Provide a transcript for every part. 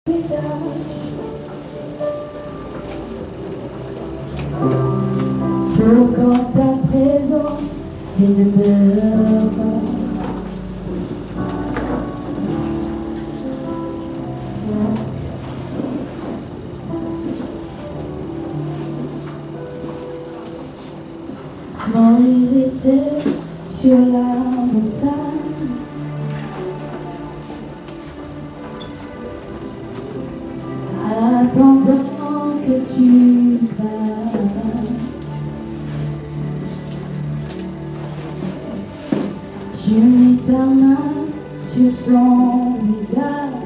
Pour quand ta présence et ne meurt pas. Quand ils étaient sur la montagne, attendant que tu passes, tu mis ta main sur son visage.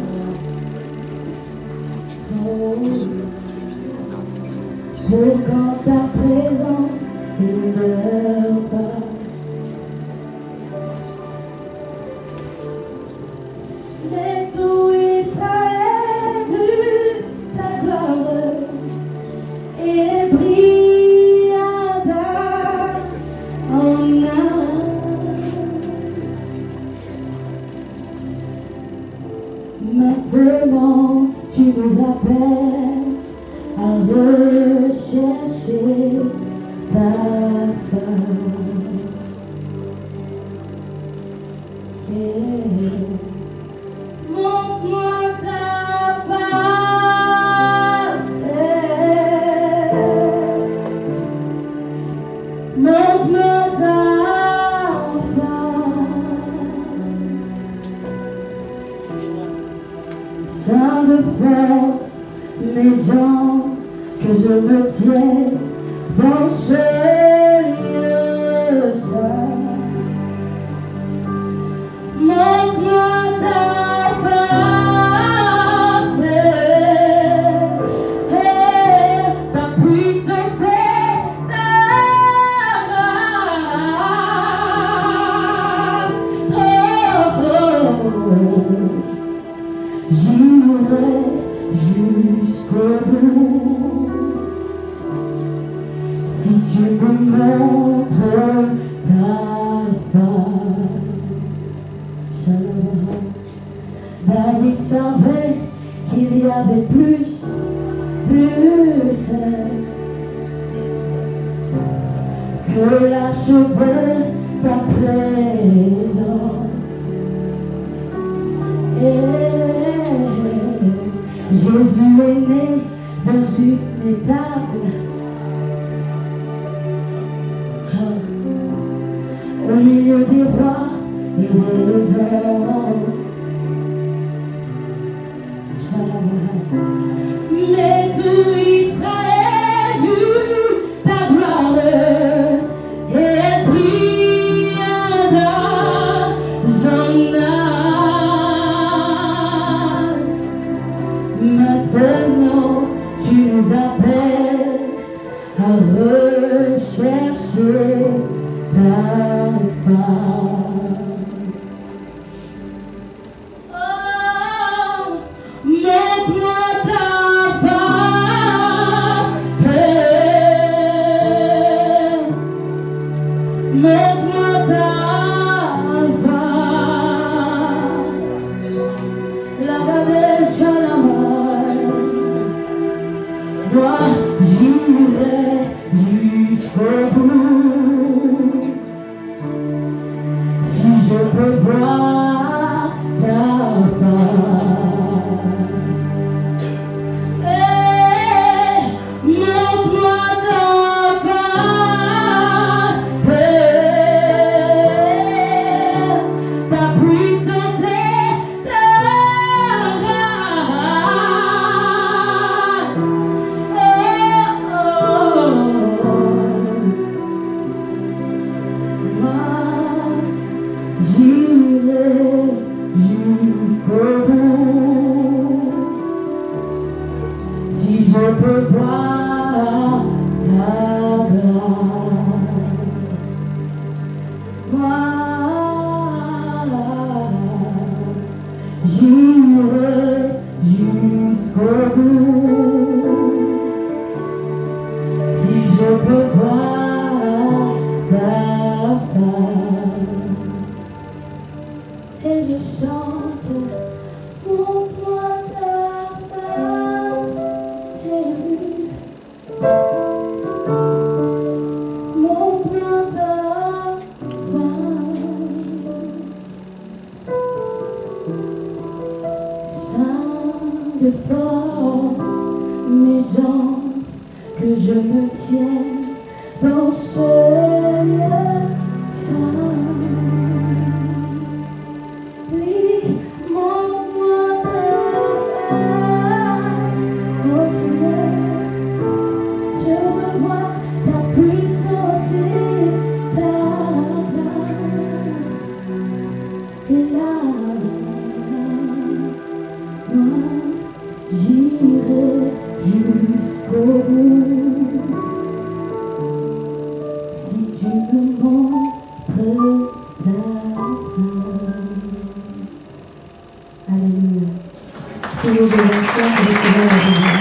Pour quand ta présence ne meurt pas. Mais tout Israël vu ta gloire et brillada en âme. Maintenant tu nous appelles à rechercher ta femme. Montre-moi ta face. Montre-moi ta face. Saint de force, mes anges, que je me tienne dans ce lieu saint. Montre-moi ta face, ta puissance et ta grâce. J'irai jusqu'au bout si tu me montres ta face. David savait qu'il y avait plus que la cheveux ta présence. Jésus est né dans une étable, au milieu des rois et des hommes. Mais tout Israël vu ta gloire et brillada en âge. Maintenant tu nous appelles à rechercher ta face. Montre-moi ta face, montre-moi ta face. La belle Shalamar, moi j'irai jusqu'au bout si je peux voir ta face. Si je peux voir ta grâce, moi j'irai jusqu'au bout. Si je peux voir ta face, et je chante, montre-moi ta face. de force, mes jambes, que je me tienne dans ce lieu saint. Plie-moi ta grâce, oh Seigneur, je veux voir ta puissance et ta grâce. Et là, moi, j'irai jusqu'au bout. Si tu me montres ta main. Alléluia. Que nous bénissons et recevons la bénédiction.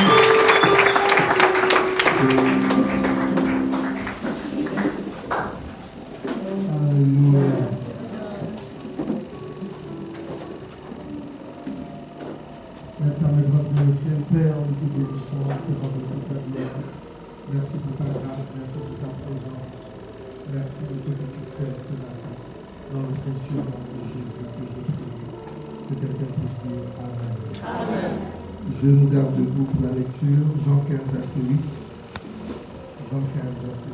Père, nous te bénissons, te rendons toute la gloire. Merci pour ta grâce, merci pour ta présence. Merci de ce que tu fais ce matin. Dans le précieux nom de Jésus que je prie. Que quelqu'un puisse dire Amen. Amen. Je nous garde debout pour la lecture. Jean 15, verset 8. Jean 15, verset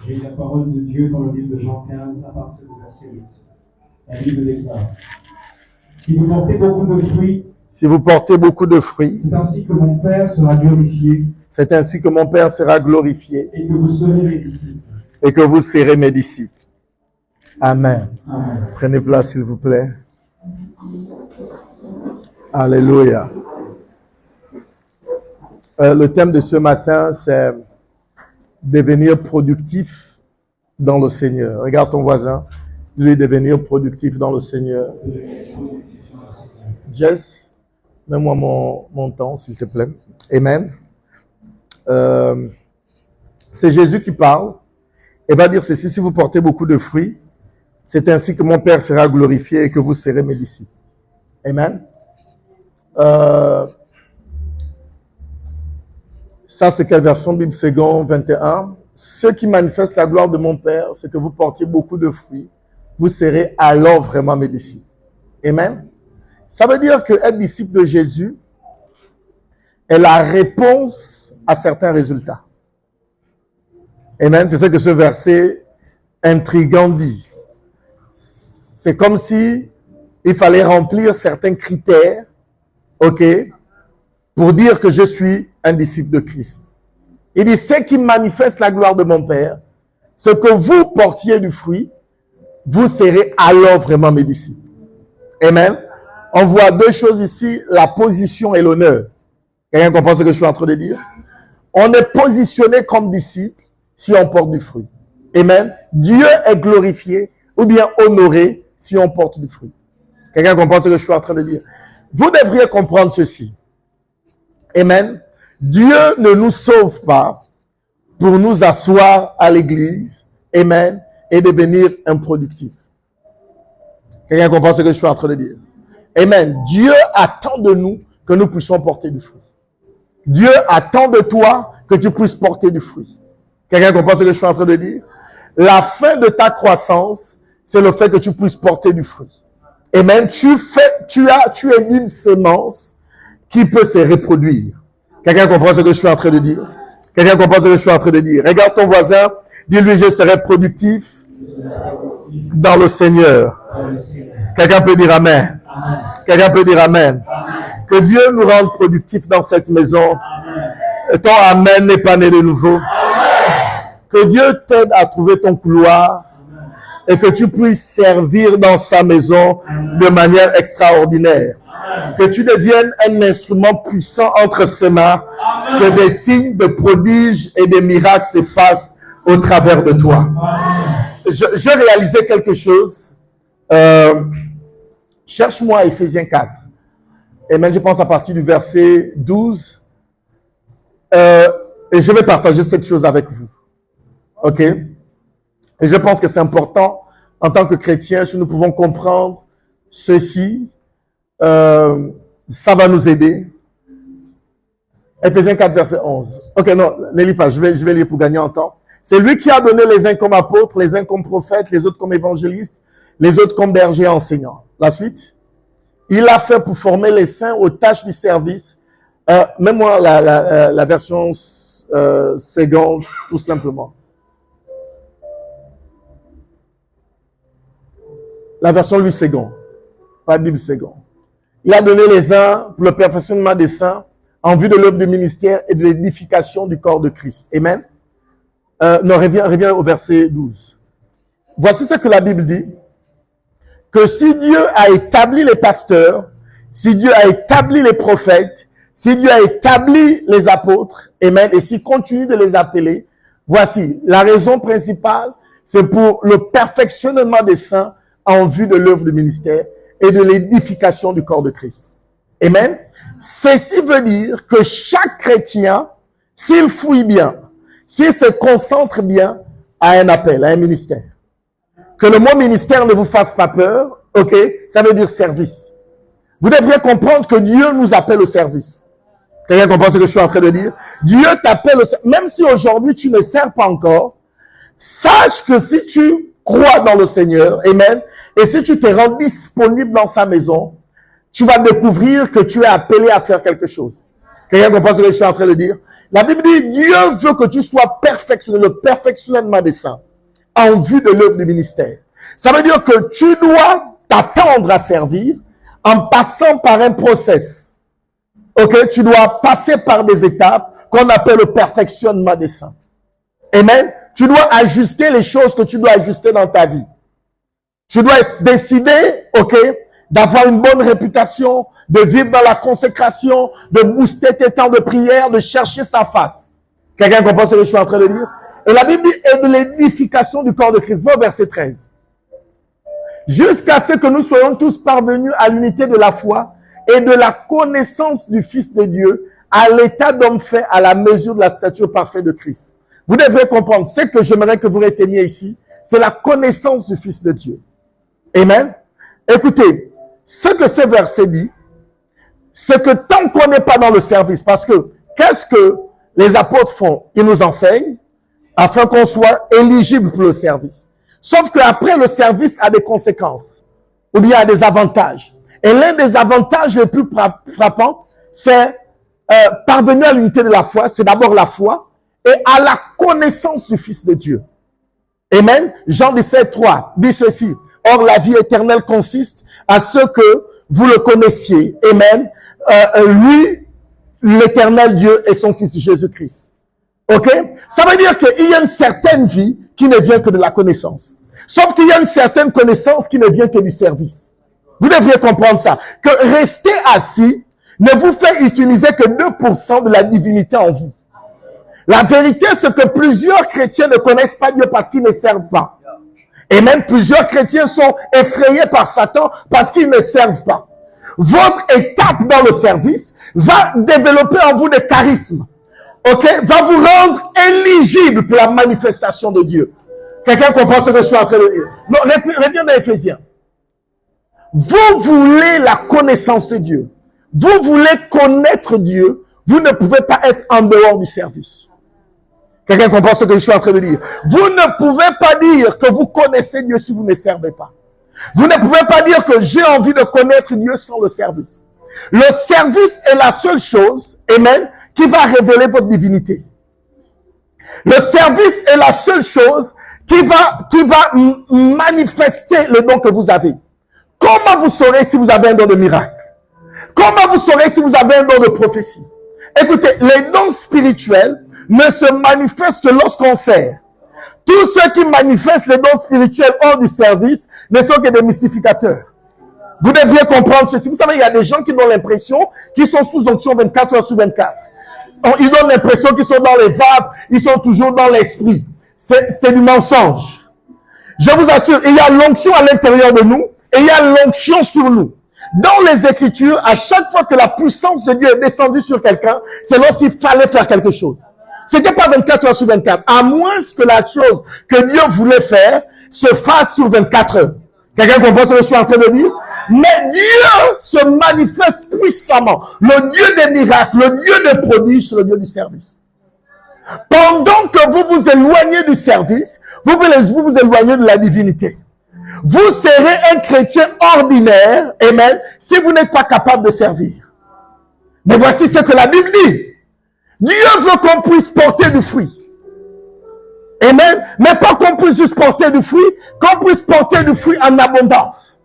8. J'ai la parole de Dieu dans le livre de Jean 15, à partir du verset 8. La Bible déclare: Si vous portez beaucoup de fruits, c'est ainsi que mon Père sera glorifié. C'est ainsi que mon Père sera glorifié. Et que vous serez mes disciples. Et que vous serez mes disciples. Amen. Amen. Prenez place, s'il vous plaît. Alléluia. Le thème de ce matin, c'est devenir productif dans le Seigneur. Regarde ton voisin. Lui, devenir productif dans le Seigneur. Jess, mets-moi mon temps, s'il te plaît. Amen. C'est Jésus qui parle. Et va dire ceci: si vous portez beaucoup de fruits, c'est ainsi que mon Père sera glorifié et que vous serez mes disciples. Amen. Ça, c'est quelle version? Bible Second 21. Ceux qui manifestent la gloire de mon Père, c'est que vous portiez beaucoup de fruits. Vous serez alors vraiment mes disciples. Amen. Ça veut dire que être disciple de Jésus est la réponse à certains résultats. Amen. C'est ce que ce verset intriguant dit. C'est comme si il fallait remplir certains critères, ok, pour dire que je suis un disciple de Christ. Il dit: ceux qui manifestent la gloire de mon Père, ce que vous portiez du fruit, vous serez alors vraiment mes disciples. Amen. On voit deux choses ici, la position et l'honneur. Quelqu'un comprend ce que je suis en train de dire? On est positionné comme disciple si on porte du fruit. Amen. Dieu est glorifié ou bien honoré si on porte du fruit. Quelqu'un comprend ce que je suis en train de dire? Vous devriez comprendre ceci. Amen. Dieu ne nous sauve pas pour nous asseoir à l'église. Amen. Et devenir improductif. Quelqu'un comprend ce que je suis en train de dire? Amen. Dieu attend de nous que nous puissions porter du fruit. Dieu attend de toi que tu puisses porter du fruit. Quelqu'un comprend ce que je suis en train de dire? La fin de ta croissance, c'est le fait que tu puisses porter du fruit. Amen. Tu es une sémence qui peut se reproduire. Quelqu'un comprend ce que je suis en train de dire? Quelqu'un comprend ce que je suis en train de dire? Regarde ton voisin, dis-lui: je serai productif dans le Seigneur. Quelqu'un peut dire Amen. Quelqu'un peut dire Amen. Que Dieu nous rende productifs dans cette maison. Ton Amen n'est pas né de nouveau. Que Dieu t'aide à trouver ton couloir et que tu puisses servir dans sa maison de manière extraordinaire. Que tu deviennes un instrument puissant entre ses mains. Que des signes de prodiges et des miracles s'effacent au travers de toi. Je réalisais quelque chose. Cherche-moi Éphésiens 4. Et même je pense à partir du verset 12. Et je vais partager cette chose avec vous. Ok? Et je pense que c'est important en tant que chrétien, si nous pouvons comprendre ceci, ça va nous aider. Éphésiens 4, verset 11. Ok, non, ne lis pas, je vais lire pour gagner en temps. C'est lui qui a donné les uns comme apôtres, les uns comme prophètes, les autres comme évangélistes, les autres comme bergers enseignants. La suite. il a fait pour former les saints aux tâches du service. Mets-moi la version seconde, tout simplement. La version Louis second, pas Bible second. Il a donné les uns pour le perfectionnement des saints en vue de l'œuvre du ministère et de l'édification du corps de Christ. Amen. Non, reviens au verset 12. Voici ce que la Bible dit. Que si Dieu a établi les pasteurs, si Dieu a établi les prophètes, si Dieu a établi les apôtres, amen, et s'il continue de les appeler, voici, la raison principale, c'est pour le perfectionnement des saints en vue de l'œuvre du ministère et de l'édification du corps de Christ. Amen. Ceci veut dire que chaque chrétien, s'il fouille bien, s'il se concentre bien, a un appel, a un ministère. Que le mot ministère ne vous fasse pas peur, ok? Ça veut dire service. Vous devriez comprendre que Dieu nous appelle au service. Quelqu'un comprend ce que je suis en train de dire? Dieu t'appelle au service. Même si aujourd'hui tu ne sers pas encore, sache que si tu crois dans le Seigneur, amen, et si tu te rends disponible dans sa maison, tu vas découvrir que tu es appelé à faire quelque chose. Quelqu'un comprend ce que je suis en train de dire? La Bible dit, Dieu veut que tu sois perfectionné, le perfectionnement des saints, en vue de l'œuvre du ministère. Ça veut dire que tu dois t'attendre à servir en passant par un process. Ok? Tu dois passer par des étapes qu'on appelle le perfectionnement des saints. Amen? Tu dois ajuster les choses que tu dois ajuster dans ta vie. Tu dois décider, ok, d'avoir une bonne réputation, de vivre dans la consécration, de booster tes temps de prière, de chercher sa face. Quelqu'un comprend ce que je suis en train de dire? Et la Bible est de l'édification du corps de Christ. Va au verset 13. Jusqu'à ce que nous soyons tous parvenus à l'unité de la foi et de la connaissance du Fils de Dieu, à l'état d'homme fait à la mesure de la stature parfaite de Christ. Vous devrez comprendre, ce que j'aimerais que vous reteniez ici, c'est la connaissance du Fils de Dieu. Amen. Écoutez, ce que ce verset dit, c'est que tant qu'on n'est pas dans le service, parce que qu'est-ce que les apôtres font? Ils nous enseignent afin qu'on soit éligible pour le service. Sauf qu'après, le service a des conséquences, ou bien a des avantages. Et l'un des avantages les plus frappants, c'est parvenir à l'unité de la foi, c'est d'abord la foi, et à la connaissance du Fils de Dieu. Amen. Jean 17, 3 dit ceci. Or, la vie éternelle consiste à ce que vous le connaissiez. Amen. Lui, l'éternel Dieu et son Fils Jésus-Christ. Ok? Ça veut dire qu'il y a une certaine vie qui ne vient que de la connaissance. Sauf qu'il y a une certaine connaissance qui ne vient que du service. Vous devriez comprendre ça. Que rester assis ne vous fait utiliser que 2% de la divinité en vous. La vérité, c'est que plusieurs chrétiens ne connaissent pas Dieu parce qu'ils ne servent pas. Et même plusieurs chrétiens sont effrayés par Satan parce qu'ils ne servent pas. Votre étape dans le service va développer en vous des charismes. Ok? Va vous rendre éligible pour la manifestation de Dieu. Quelqu'un comprend ce que je suis en train de dire? Non, reviens dans Éphésiens. Vous voulez la connaissance de Dieu. Vous voulez connaître Dieu. Vous ne pouvez pas être en dehors du service. Quelqu'un comprend ce que je suis en train de dire? Vous ne pouvez pas dire que vous connaissez Dieu si vous ne servez pas. Vous ne pouvez pas dire que j'ai envie de connaître Dieu sans le service. Le service est la seule chose, amen, qui va révéler votre divinité. Le service est la seule chose qui va manifester le don que vous avez. Comment vous saurez si vous avez un don de miracle? Comment vous saurez si vous avez un don de prophétie? Écoutez, les dons spirituels ne se manifestent que lorsqu'on sert. Tous ceux qui manifestent les dons spirituels hors du service ne sont que des mystificateurs. Vous devriez comprendre ceci. Vous savez, il y a des gens qui ont l'impression qu'ils sont sous onction 24 heures sur 24. Ils ont l'impression qu'ils sont dans les vapes, ils sont toujours dans l'esprit. C'est du mensonge. Je vous assure, il y a l'onction à l'intérieur de nous et il y a l'onction sur nous. Dans les Écritures, à chaque fois que la puissance de Dieu est descendue sur quelqu'un, c'est lorsqu'il fallait faire quelque chose. C'était pas 24 heures sur 24, à moins que la chose que Dieu voulait faire se fasse sur 24 heures. Quelqu'un comprend ce que je suis en train de dire? Mais Dieu se manifeste puissamment. Le Dieu des miracles, le Dieu des prodiges, c'est le Dieu du service. Pendant que vous vous éloignez du service, vous vous éloignez de la divinité. Vous serez un chrétien ordinaire, amen, si vous n'êtes pas capable de servir. Mais voici ce que la Bible dit. Dieu veut qu'on puisse porter du fruit. Amen. Mais pas qu'on puisse juste porter du fruit, qu'on puisse porter du fruit en abondance.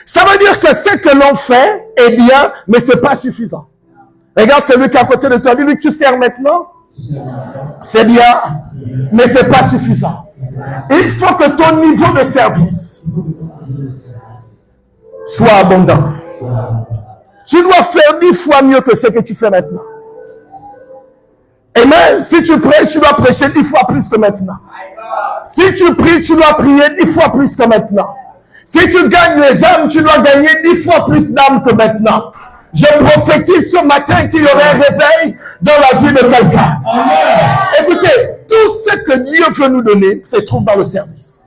Ça veut dire que ce que l'on fait est bien, mais c'est pas suffisant. Regarde celui qui est à côté de toi, dis-lui que tu sers maintenant. C'est bien, mais c'est pas suffisant. Il faut que ton niveau de service soit abondant. Tu dois faire 10 fois mieux que ce que tu fais maintenant. Amen. Si tu prêches, tu dois prêcher 10 fois plus que maintenant. Si tu pries, tu dois prier 10 fois plus que maintenant. Si tu gagnes les âmes, tu dois gagner 10 fois plus d'âmes que maintenant. Je prophétise ce matin qu'il y aura un réveil dans la vie de quelqu'un. Écoutez, tout ce que Dieu veut nous donner se trouve dans le service.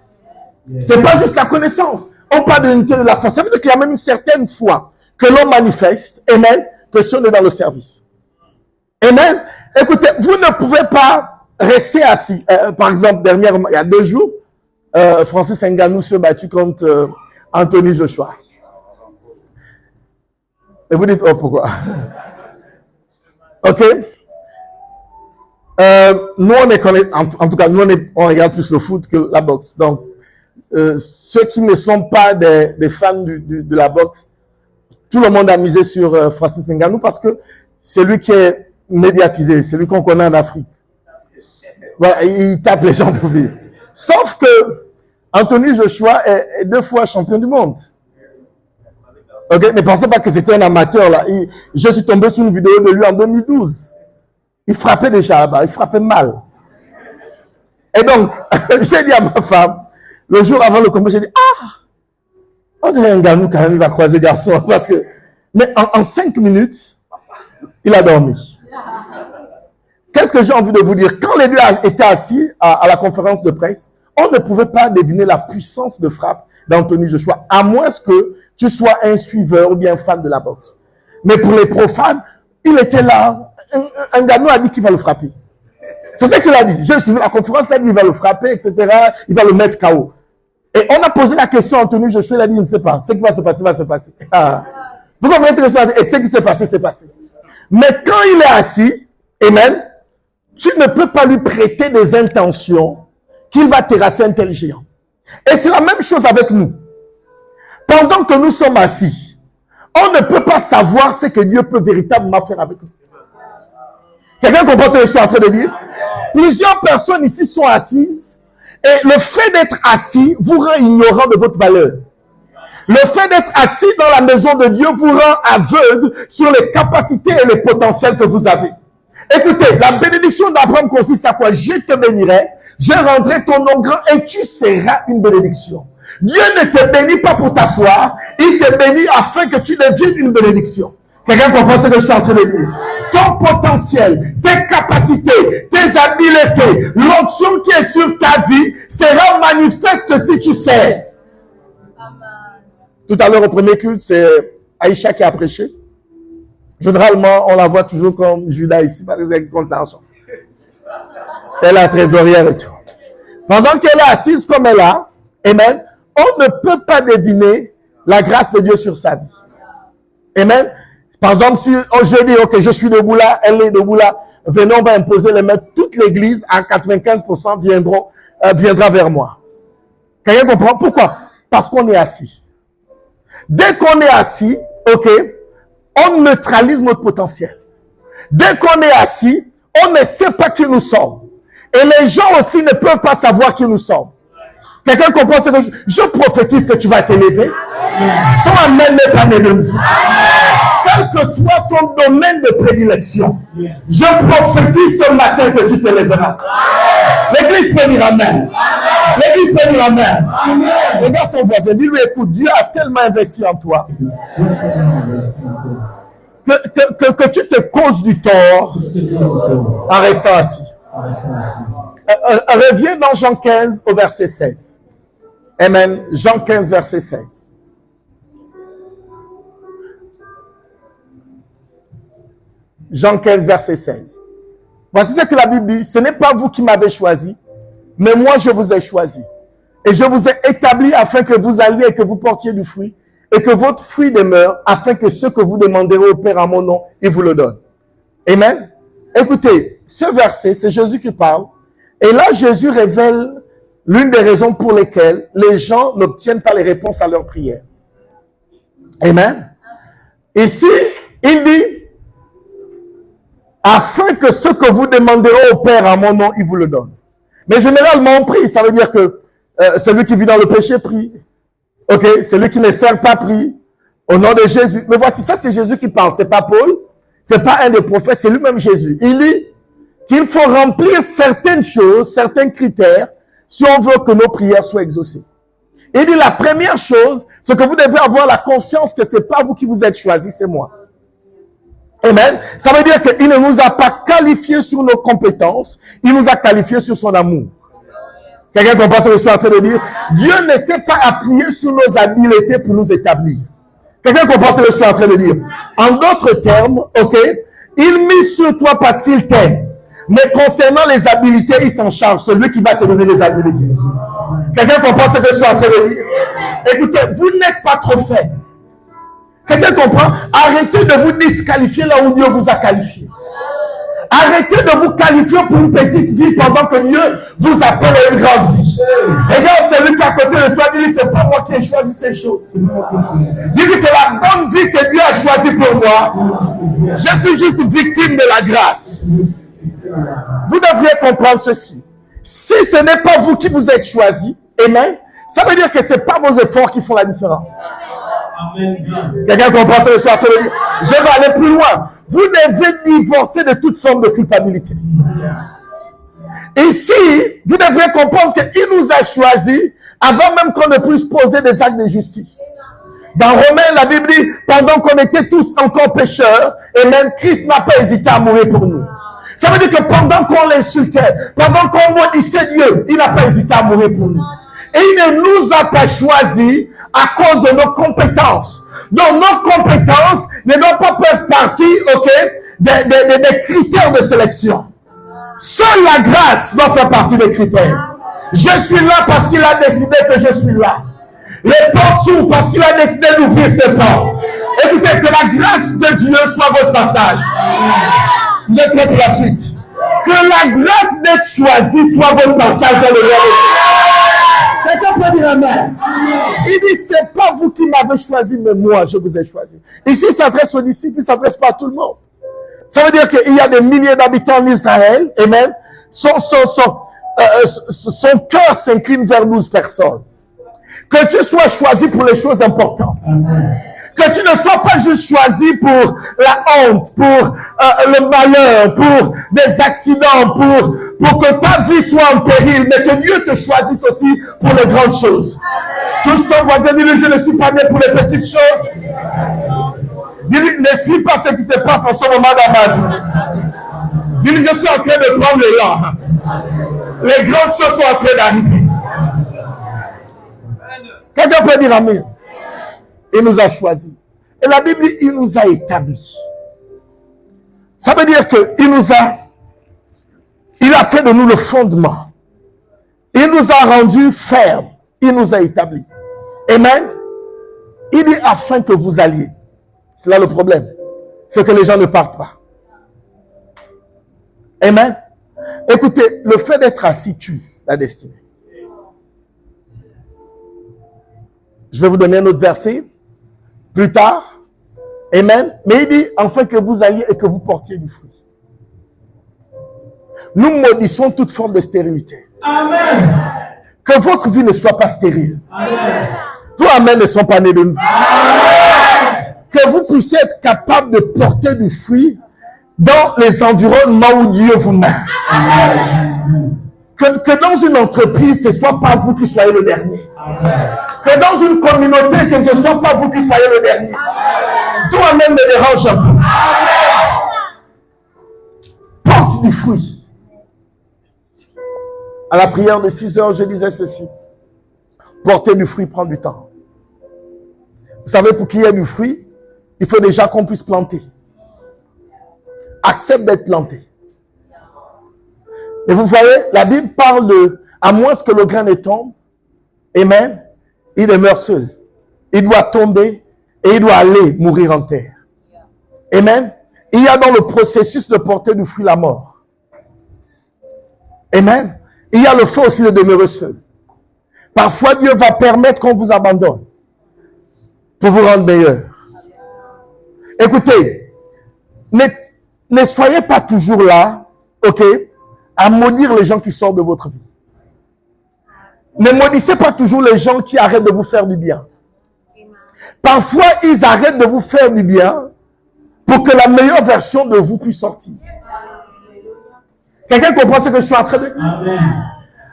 C'est pas juste la connaissance. On parle de l'unité de la foi. Ça veut dire qu'il y a même une certaine foi que l'on manifeste, amen, que si on est dans le service. Amen. Écoutez, vous ne pouvez pas rester assis. Par exemple, dernièrement, il y a 2 jours, Francis Ngannou s'est battu contre Anthony Joshua. Et vous dites, oh, pourquoi? Ok. Nous, on est en tout cas, nous, on regarde plus le foot que la boxe. Donc, ceux qui ne sont pas des fans de la boxe, tout le monde a misé sur Francis Ngannou parce que c'est lui qui est médiatisé, c'est lui qu'on connaît en Afrique. Voilà, il tape les gens pour vivre. Sauf que Anthony Joshua est 2 fois champion du monde. Ok, ne pensez pas que c'était un amateur là. Je suis tombé sur une vidéo de lui en 2012. Il frappait déjà là-bas, il frappait mal. Et donc, j'ai dit à ma femme, le jour avant le combat, j'ai dit, on dirait un Ngannou quand même, il va croiser garçon. Parce que, mais en 5 minutes, il a dormi. Qu'est-ce que j'ai envie de vous dire? Quand les deux étaient assis à la conférence de presse, on ne pouvait pas deviner la puissance de frappe d'Anthony Joshua, à moins que tu sois un suiveur ou bien fan de la boxe. Mais pour les profanes, il était là. Un Ngannou a dit qu'il va le frapper. C'est ce qu'il a dit. J'ai suivi la conférence, il a dit qu'il va le frapper, etc. Il va le mettre KO. Et on a posé la question à Anthony Joshua, il a dit, il ne sait pas. Ce qui va se passer, va se passer. Vous comprenez ce que je veux dire? Et ce qui s'est passé, c'est passé. Mais quand il est assis, amen, tu ne peux pas lui prêter des intentions qu'il va terrasser un tel géant. Et c'est la même chose avec nous. Pendant que nous sommes assis, on ne peut pas savoir ce que Dieu peut véritablement faire avec nous. Quelqu'un comprend ce que je suis en train de dire? Plusieurs personnes ici sont assises et le fait d'être assis vous rend ignorant de votre valeur. Le fait d'être assis dans la maison de Dieu vous rend aveugle sur les capacités et les potentiels que vous avez. Écoutez, la bénédiction d'Abraham consiste à quoi? Je te bénirai, je rendrai ton nom grand et tu seras une bénédiction. Dieu ne te bénit pas pour t'asseoir, il te bénit afin que tu deviennes une bénédiction. Quelqu'un comprend ce que je suis en train de dire? Ton potentiel, tes capacités, tes habiletés, l'onction qui est sur ta vie sera manifeste si tu sais. Tout à l'heure au premier culte, c'est Aïcha qui a prêché. Généralement, on la voit toujours comme Judas ici, parce qu'elle compte l'argent. C'est la trésorière et tout. Pendant qu'elle est assise comme elle a, amen, on ne peut pas deviner la grâce de Dieu sur sa vie. Amen. Par exemple, si je dis, ok, je suis debout là, elle est debout là, venez, on va imposer les mains, toute l'église, à 95% viendra vers moi. Quelqu'un comprend? Pourquoi? Parce qu'on est assis. Dès qu'on est assis, ok, on neutralise notre potentiel. Dès qu'on est assis, on ne sait pas qui nous sommes. Et les gens aussi ne peuvent pas savoir qui nous sommes. Quelqu'un comprend ce que je prophétise que tu vas t'élever. Ton amen n'est pas né de nous. Quel que soit ton domaine de prédilection, je prophétise ce matin que tu t'élèveras. L'église peut dire amen. L'église peut dire amen. Regarde ton voisin, dis-lui, écoute, Dieu a tellement investi en toi que tu te causes du tort en restant assis. Reviens dans Jean 15 au verset 16. Amen. Jean 15 verset 16. Jean 15 verset 16. Voici ce que la Bible dit. Ce n'est pas vous qui m'avez choisi, mais moi je vous ai choisi. Et je vous ai établi afin que vous alliez et que vous portiez du fruit, et que votre fruit demeure, afin que ce que vous demanderez au Père en mon nom, il vous le donne. Amen. Écoutez, ce verset, c'est Jésus qui parle. Et là, Jésus révèle l'une des raisons pour lesquelles les gens n'obtiennent pas les réponses à leurs prières. Amen. Ici, il dit, afin que ce que vous demanderez au Père en mon nom, il vous le donne. Mais généralement, on prie, ça veut dire que celui qui vit dans le péché prie. Ok, celui qui ne sert pas prie. Au nom de Jésus. Mais voici, ça c'est Jésus qui parle, c'est pas Paul, c'est pas un des prophètes, c'est lui-même Jésus. Il dit qu'il faut remplir certaines choses, certains critères, si on veut que nos prières soient exaucées. Il dit la première chose, c'est que vous devez avoir la conscience que c'est pas vous qui vous êtes choisi, c'est moi. Amen. Ça veut dire qu'il ne nous a pas qualifiés sur nos compétences, il nous a qualifiés sur son amour. Quelqu'un comprend ce que je suis en train de dire? Dieu ne s'est pas appuyé sur nos habiletés pour nous établir. Quelqu'un comprend ce que je suis en train de dire? En d'autres termes, ok, il mise sur toi parce qu'il t'aime. Mais concernant les habiletés, il s'en charge. C'est lui qui va te donner les habiletés. Quelqu'un comprend ce que je suis en train de dire? Écoutez, vous n'êtes pas trop faible. Quelqu'un comprend? Arrêtez de vous disqualifier là où Dieu vous a qualifié. Arrêtez de vous qualifier pour une petite vie pendant que Dieu vous appelle à une grande vie. Regarde celui qui est à côté de toi, dis-lui, c'est pas moi qui ai choisi ces choses. Dis-lui que la bonne vie que Dieu a choisie pour moi, je suis juste victime de la grâce. Vous devriez comprendre ceci. Si ce n'est pas vous qui vous êtes choisi, amen, ça veut dire que ce n'est pas vos efforts qui font la différence. Quelqu'un comprend ce que je suis en train de dire? Je vais aller plus loin. Vous devez divorcer de toute forme de culpabilité. Ici, vous devriez comprendre qu'il nous a choisis avant même qu'on ne puisse poser des actes de justice. Dans Romains, la Bible dit, pendant qu'on était tous encore pécheurs, et même Christ n'a pas hésité à mourir pour nous. Ça veut dire que pendant qu'on l'insultait, pendant qu'on maudissait Dieu, il n'a pas hésité à mourir pour nous. Et il ne nous a pas choisis à cause de nos compétences. Donc nos compétences ne doivent pas faire partie, ok, des critères de sélection. Seule la grâce doit faire partie des critères. Je suis là parce qu'il a décidé que je suis là. Les portes s'ouvrent parce qu'il a décidé d'ouvrir ses portes. Écoutez, que la grâce de Dieu soit votre partage. Vous êtes prêts pour la suite? Que la grâce d'être choisi soit votre partage dans le roi. Quelqu'un peut dire amen. Il dit, c'est pas vous qui m'avez choisi, mais moi, je vous ai choisi. Ici, il s'adresse aux disciples, il ne s'adresse pas à tout le monde. Ça veut dire qu'il y a des milliers d'habitants en Israël, et même, son cœur s'incline vers 12 personnes. Que tu sois choisi pour les choses importantes. Que tu ne sois pas juste choisi pour la honte, pour le malheur, pour des accidents, pour que ta vie soit en péril, mais que Dieu te choisisse aussi pour les grandes choses. Touche ton voisin, dis-lui, je ne suis pas né pour les petites choses. Dis-lui, ne suis pas ce qui se passe en ce moment dans ma vie. Dis-lui, je suis en train de prendre l'élan. Les grandes choses sont en train d'arriver. Quelqu'un peut dire amen. Il nous a choisis. Et la Bible dit, il nous a établis. Ça veut dire qu'il a fait de nous le fondement. Il nous a rendus fermes. Il nous a établis. Amen. Il dit afin que vous alliez. C'est là le problème. C'est que les gens ne partent pas. Amen. Écoutez, le fait d'être assis tue la destinée. Je vais vous donner un autre verset plus tard. Amen. Mais il dit, afin que vous alliez et que vous portiez du fruit. Nous maudissons toute forme de stérilité. Amen. Que votre vie ne soit pas stérile. Amen. Tous amen ne sont pas nés de nous. Amen. Que vous puissiez être capable de porter du fruit dans les environnements où Dieu vous met. Amen. Que dans une entreprise, ce ne soit pas vous qui soyez le dernier. Amen. Que dans une communauté, que ce ne soit pas vous qui soyez le dernier. Toi-même me dérange un peu. Porte du fruit. À la prière de 6 heures, je disais ceci. Porter du fruit prend du temps. Vous savez, pour qu'il y ait du fruit, il faut déjà qu'on puisse planter. Accepte d'être planté. Et vous voyez, la Bible parle de, à moins que le grain ne tombe, Amen. Il demeure seul. Il doit tomber et il doit aller mourir en terre. Amen. Il y a dans le processus de porter du fruit la mort. Amen. Il y a le fait aussi de demeurer seul. Parfois, Dieu va permettre qu'on vous abandonne pour vous rendre meilleur. Écoutez, ne soyez pas toujours là, ok, à maudire les gens qui sortent de votre vie. Ne maudissez pas toujours les gens qui arrêtent de vous faire du bien. Parfois, ils arrêtent de vous faire du bien pour que la meilleure version de vous puisse sortir. Quelqu'un comprend ce que je suis en train de dire?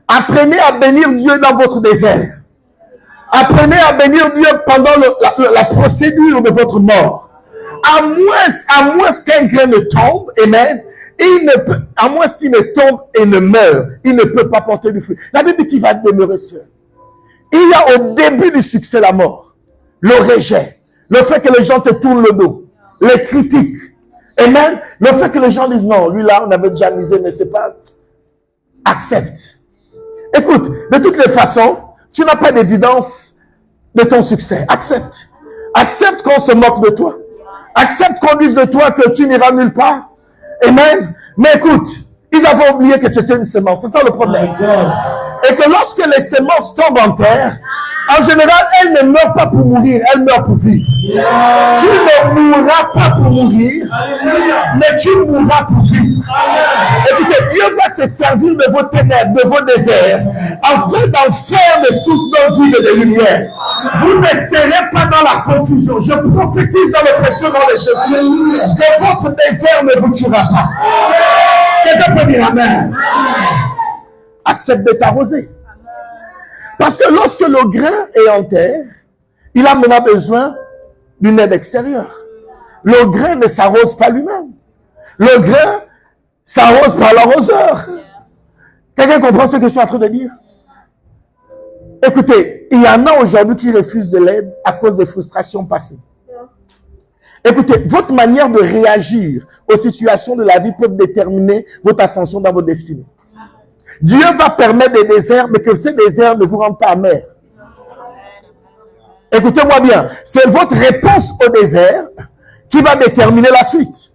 Apprenez à bénir Dieu dans votre désert. Apprenez à bénir Dieu pendant la procédure de votre mort. À moins qu'un grain ne tombe, amen, à moins qu'il ne tombe et ne meure, il ne peut pas porter du fruit. La Bible dit qu'il va demeurer seul. Il y a au début du succès la mort, le rejet, le fait que les gens te tournent le dos, les critiques, amen, le fait que les gens disent non, lui là on avait déjà misé, mais c'est pas, accepte. Écoute, de toutes les façons, tu n'as pas d'évidence de ton succès. Accepte. Accepte qu'on se moque de toi. Accepte qu'on dise de toi que tu n'iras nulle part. Amen. Mais écoute, ils avaient oublié que tu étais une semence. C'est ça le problème. Et que lorsque les semences tombent en terre, en général, elles ne meurent pas pour mourir, elles meurent pour vivre. Tu ne mourras pas pour mourir, mais tu mourras pour vivre. Écoutez, Dieu va se servir de vos ténèbres, de vos déserts, afin d'en faire des sources d'eau vive et de lumière. Vous ne serez pas dans la confusion. Je prophétise dans le précieux nom de Jésus que votre désert ne vous tuera pas. Quelqu'un peut dire Amen. Accepte d'être arrosé. Parce que lorsque le grain est en terre, il a maintenant besoin d'une aide extérieure. Le grain ne s'arrose pas lui-même. Le grain s'arrose par l'arroseur. Quelqu'un comprend ce que je suis en train de dire? Écoutez, il y en a aujourd'hui qui refusent de l'aide à cause des frustrations passées. Écoutez, votre manière de réagir aux situations de la vie peut déterminer votre ascension dans votre destinée. Dieu va permettre des déserts, mais que ces déserts ne vous rendent pas amers. Écoutez-moi bien, c'est votre réponse au désert qui va déterminer la suite.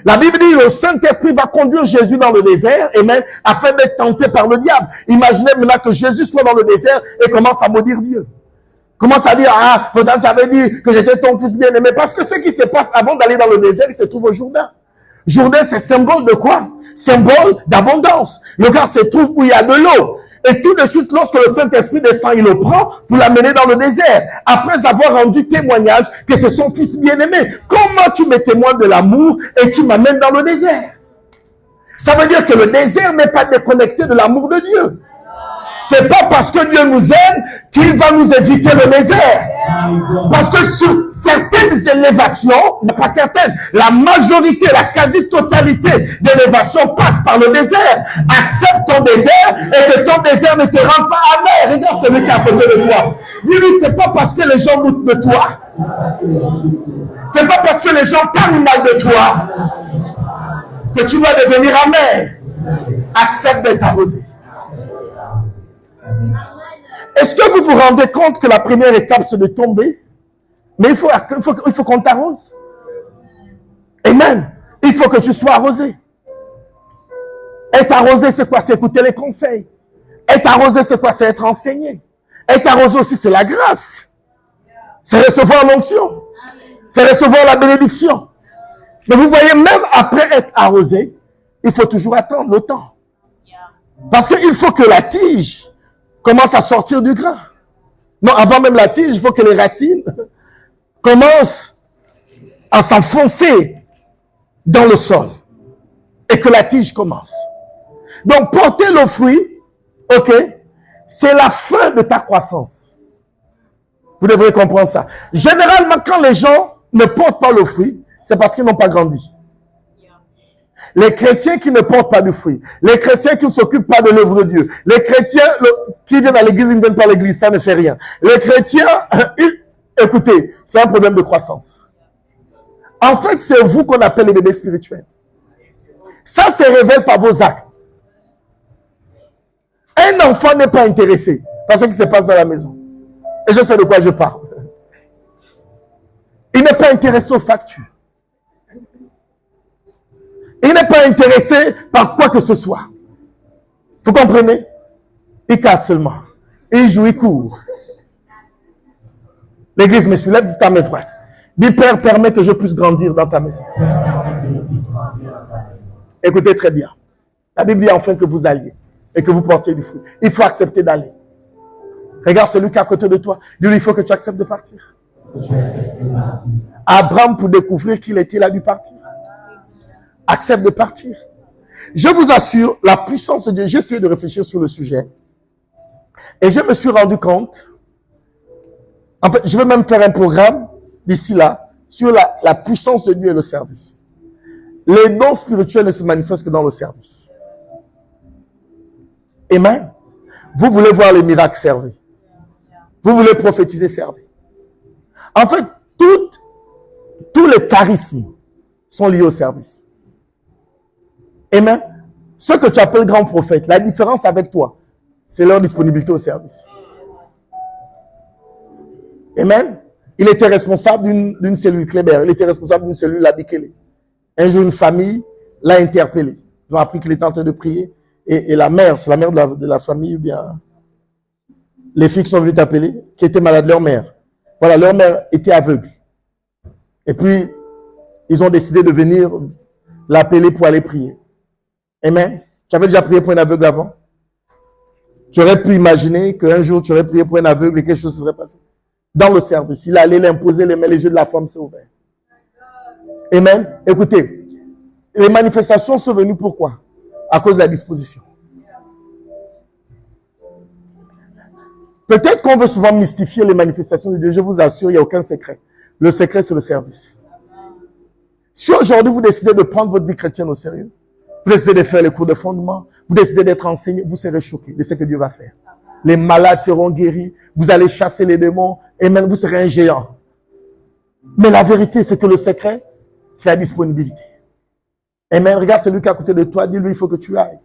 La Bible dit le Saint-Esprit va conduire Jésus dans le désert, et même afin d'être tenté par le diable. Imaginez maintenant que Jésus soit dans le désert et commence à maudire Dieu. Commence à dire, ah, pourtant tu avais dit que j'étais ton fils bien-aimé. Parce que ce qui se passe avant d'aller dans le désert, il se trouve au Jourdain. Jourdain, c'est symbole de quoi? Symbole d'abondance. Le gars se trouve où il y a de l'eau. Et tout de suite, lorsque le Saint-Esprit descend, il le prend pour l'amener dans le désert. Après avoir rendu témoignage que c'est son fils bien-aimé. Comment tu me témoignes de l'amour et tu m'amènes dans le désert? Ça veut dire que le désert n'est pas déconnecté de l'amour de Dieu. C'est pas parce que Dieu nous aime qu'il va nous éviter le désert. Parce que sur certaines élévations, pas certaines, la majorité, la quasi-totalité d'élévations passe par le désert. Accepte ton désert et que ton désert ne te rende pas amer. Regarde celui qui est à côté de toi. Dis-lui, c'est pas parce que les gens doutent de toi. C'est pas parce que les gens parlent mal de toi que tu vas devenir amer. Accepte d'être arrosé. Est-ce que vous vous rendez compte que la première étape, c'est de tomber? Mais il faut qu'on t'arrose. Amen. Il faut que tu sois arrosé. Être arrosé, c'est quoi? C'est écouter les conseils. Être arrosé, c'est quoi? C'est être enseigné. Être arrosé aussi, c'est la grâce. C'est recevoir l'onction. C'est recevoir la bénédiction. Mais vous voyez, même après être arrosé, il faut toujours attendre le temps. Parce qu'il faut que la tige commence à sortir du grain. Non, avant même la tige, il faut que les racines commencent à s'enfoncer dans le sol. Et que la tige commence. Donc, porter le fruit, ok, c'est la fin de ta croissance. Vous devrez comprendre ça. Généralement, quand les gens ne portent pas le fruit, c'est parce qu'ils n'ont pas grandi. Les chrétiens qui ne portent pas du fruit, les chrétiens qui ne s'occupent pas de l'œuvre de Dieu, les chrétiens qui viennent à l'église, ils ne viennent pas à l'église, ça ne fait rien. Les chrétiens, écoutez, c'est un problème de croissance. En fait, c'est vous qu'on appelle les bébés spirituels. Ça se révèle par vos actes. Un enfant n'est pas intéressé par ce qui se passe dans la maison. Et je sais de quoi je parle. Il n'est pas intéressé aux factures. Il n'est pas intéressé par quoi que ce soit. Vous comprenez? Il casse seulement. Il joue, il court. L'église me suit, lève ta main droite. Dis, Père, permets que je puisse grandir dans ta maison. Écoutez très bien. La Bible dit enfin que vous alliez et que vous portiez du fruit. Il faut accepter d'aller. Regarde celui qui est à côté de toi. Dis-lui, il faut que tu acceptes de partir. Abraham, pour découvrir qu'il était, il a dû partir. Accepte de partir. Je vous assure, la puissance de Dieu, j'ai essayé de réfléchir sur le sujet. Et je me suis rendu compte, en fait, je vais même faire un programme d'ici là, sur la puissance de Dieu et le service. Les dons spirituels ne se manifestent que dans le service. Amen. Vous voulez voir les miracles, servez. Vous voulez prophétiser, servez. En fait, tous les charismes sont liés au service. Amen. Ce que tu appelles grand prophète, la différence avec toi, c'est leur disponibilité au service. Amen. Il était responsable d'une cellule Kléber. Il était responsable d'une cellule Labikele. Un jour, une famille l'a interpellé. Ils ont appris qu'il était en train de prier. Et la mère, c'est la mère de la famille, ou bien les filles qui sont venues t'appeler, qui étaient malades, leur mère. Voilà, leur mère était aveugle. Et puis, ils ont décidé de venir l'appeler pour aller prier. Amen. Tu avais déjà prié pour un aveugle avant? Tu aurais pu imaginer qu'un jour, tu aurais prié pour un aveugle et quelque chose se serait passé. Dans le service, il allait l'imposer les mains, les yeux de la femme s'est ouvert. Amen. Écoutez, les manifestations sont venues pourquoi? À cause de la disposition. Peut-être qu'on veut souvent mystifier les manifestations de Dieu. Je vous assure, il n'y a aucun secret. Le secret, c'est le service. Si aujourd'hui, vous décidez de prendre votre vie chrétienne au sérieux, vous décidez de faire les cours de fondement, vous décidez d'être enseigné, vous serez choqués de ce que Dieu va faire. Les malades seront guéris, vous allez chasser les démons, et même vous serez un géant. Mais la vérité, c'est que le secret, c'est la disponibilité. Amen. Regarde celui qui est à côté de toi, dis-lui, il faut que tu ailles.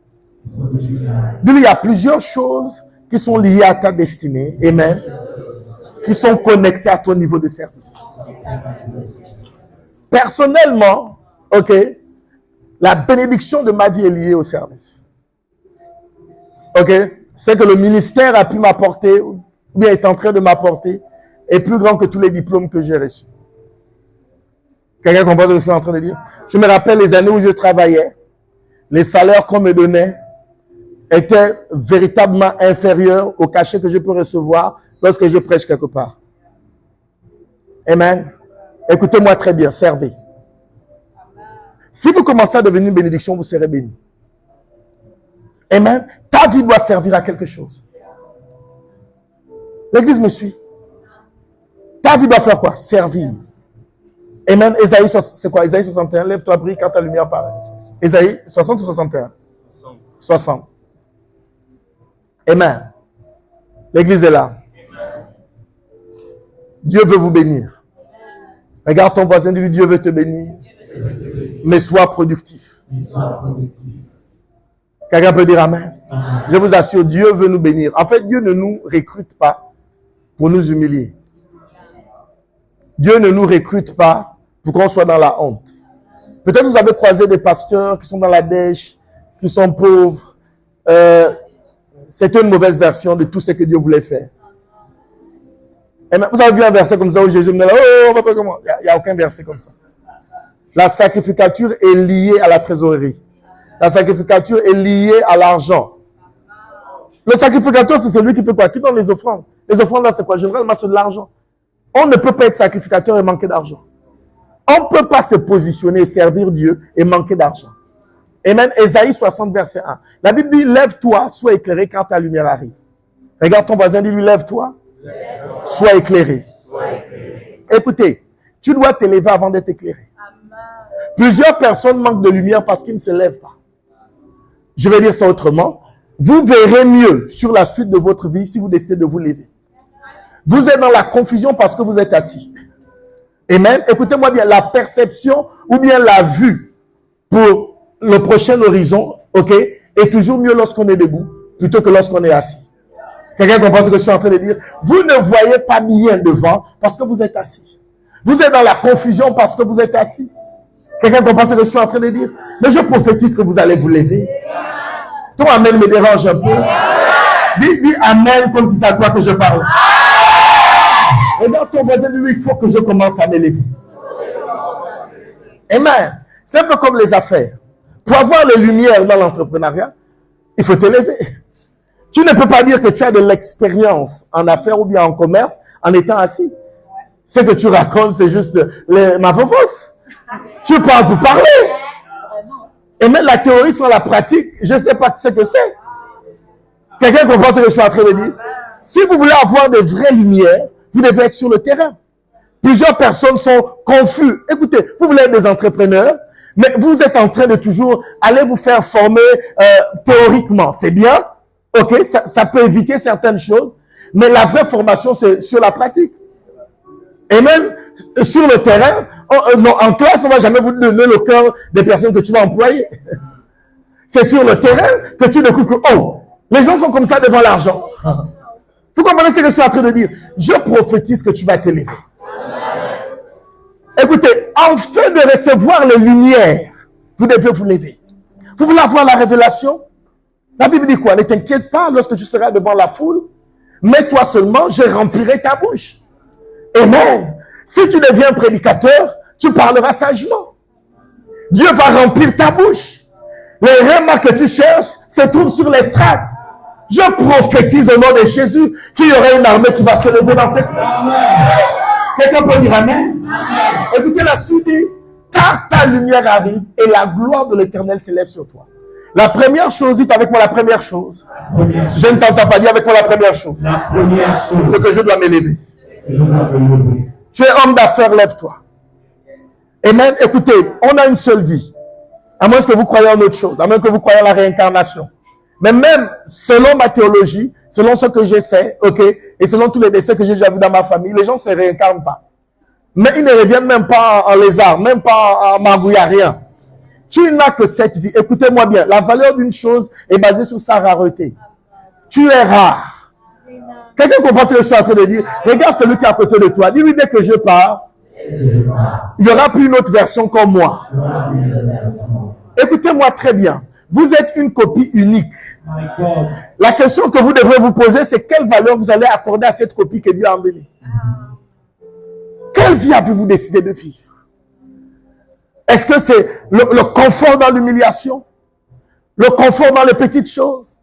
Dis-lui, il y a plusieurs choses qui sont liées à ta destinée, amen, qui sont connectées à ton niveau de service. Personnellement, ok, la bénédiction de ma vie est liée au service. Ok, c'est que le ministère a pu m'apporter, ou bien est en train de m'apporter, est plus grand que tous les diplômes que j'ai reçus. Quelqu'un comprend ce que je suis en train de dire? Je me rappelle les années où je travaillais, les salaires qu'on me donnait étaient véritablement inférieurs au cachet que je peux recevoir lorsque je prêche quelque part. Amen. Écoutez-moi très bien, servez. Si vous commencez à devenir une bénédiction, vous serez béni. Amen. Ta vie doit servir à quelque chose. L'église me suit. Ta vie doit faire quoi? Servir. Amen. Ésaïe, c'est quoi? Ésaïe 61. Lève-toi, brille quand ta lumière paraît. Ésaïe 60 ou 61? 60. Amen. L'église est là. Dieu veut vous bénir. Regarde ton voisin, dis-lui, Dieu veut te bénir. Mais sois productif. Quelqu'un peut dire amen? Je vous assure, Dieu veut nous bénir. En fait, Dieu ne nous recrute pas pour nous humilier. Dieu ne nous recrute pas pour qu'on soit dans la honte. Peut-être vous avez croisé des pasteurs qui sont dans la dèche, qui sont pauvres. C'est une mauvaise version de tout ce que Dieu voulait faire. Et vous avez vu un verset comme ça où Jésus me dit, oh, on va pas comment? Il n'y a aucun verset comme ça. La sacrificature est liée à la trésorerie. La sacrificature est liée à l'argent. Le sacrificateur, c'est celui qui fait quoi? Qui donne les offrandes. Les offrandes, là, c'est quoi? Généralement, c'est de l'argent. On ne peut pas être sacrificateur et manquer d'argent. On ne peut pas se positionner et servir Dieu et manquer d'argent. Amen. Ésaïe 60, verset 1. La Bible dit, lève-toi, sois éclairé quand ta lumière arrive. Regarde ton voisin, dis-lui, lève-toi, sois éclairé. Écoutez, tu dois t'élever avant d'être éclairé. Plusieurs personnes manquent de lumière parce qu'ils ne se lèvent pas. Je vais dire ça autrement. Vous verrez mieux sur la suite de votre vie si vous décidez de vous lever. Vous êtes dans la confusion parce que vous êtes assis. Amen. Écoutez-moi bien, la perception ou bien la vue pour le prochain horizon, ok, est toujours mieux lorsqu'on est debout plutôt que lorsqu'on est assis. Quelqu'un comprend ce que je suis en train de dire? Vous ne voyez pas bien devant parce que vous êtes assis. Vous êtes dans la confusion parce que vous êtes assis. Quelqu'un comprend ce que je suis en train de dire? Mais je prophétise que vous allez vous lever. Ton amen me dérange un peu. Dis amen comme si c'est à toi que je parle. Regarde ton voisin, lui, il faut que je commence à m'élever. Amen. C'est un peu comme les affaires. Pour avoir les lumières dans l'entrepreneuriat, il faut t'élever. Tu ne peux pas dire que tu as de l'expérience en affaires ou bien en commerce en étant assis. Ce que tu racontes, c'est juste ma fausse. Tu parles pour parler. Et même la théorie sans la pratique, je ne sais pas ce que c'est. Quelqu'un comprend ce que je suis en train de dire? Si vous voulez avoir de vraies lumières, vous devez être sur le terrain. Plusieurs personnes sont confuses. Écoutez, vous voulez être des entrepreneurs, mais vous êtes en train de toujours aller vous faire former théoriquement. C'est bien, ok, ça peut éviter certaines choses, mais la vraie formation, c'est sur la pratique. Et même sur le terrain, en classe, on ne va jamais vous donner le cœur des personnes que tu vas employer. C'est sur le terrain que tu découvres que, oh, les gens sont comme ça devant l'argent. Vous comprenez ce que je suis en train de dire? Je prophétise que tu vas t'élever. Écoutez, afin de recevoir les lumières, vous devez vous lever. Vous voulez avoir la révélation? La Bible dit quoi? Ne t'inquiète pas lorsque tu seras devant la foule. Mets-toi seulement, je remplirai ta bouche. Amen. Si tu deviens prédicateur, tu parleras sagement. Dieu va remplir ta bouche. Les remarques que tu cherches se trouvent sur l'estrade. Je prophétise au nom de Jésus qu'il y aura une armée qui va se lever dans cette maison. Quelqu'un peut dire amen? Amen. Écoutez la suite dit, car ta lumière arrive et la gloire de l'Éternel s'élève sur toi. La première chose, dites avec moi la première chose. Je ne t'entends pas dire avec moi la première chose. La première chose. C'est que je dois m'élever. Je dois m'élever. Tu es homme d'affaires, lève-toi. Et même, écoutez, on a une seule vie. À moins que vous croyez en autre chose, à moins que vous croyez en la réincarnation. Mais même selon ma théologie, selon ce que je sais, ok, et selon tous les décès que j'ai déjà vus dans ma famille, les gens ne se réincarnent pas. Mais ils ne reviennent même pas en lézard, même pas en magouille, rien. Tu n'as que cette vie. Écoutez-moi bien, la valeur d'une chose est basée sur sa rareté. Tu es rare. Quelqu'un comprend ce que je suis en train de dire? Regarde celui qui est à côté de toi. Dis-lui dès que je pars, il n'y aura plus une autre version comme moi. Écoutez-moi très bien. Vous êtes une copie unique. La question que vous devrez vous poser, c'est quelle valeur vous allez accorder à cette copie que Dieu a envoyée. Quelle vie avez-vous décidé de vivre? Est-ce que c'est le confort dans l'humiliation? Le confort dans les petites choses?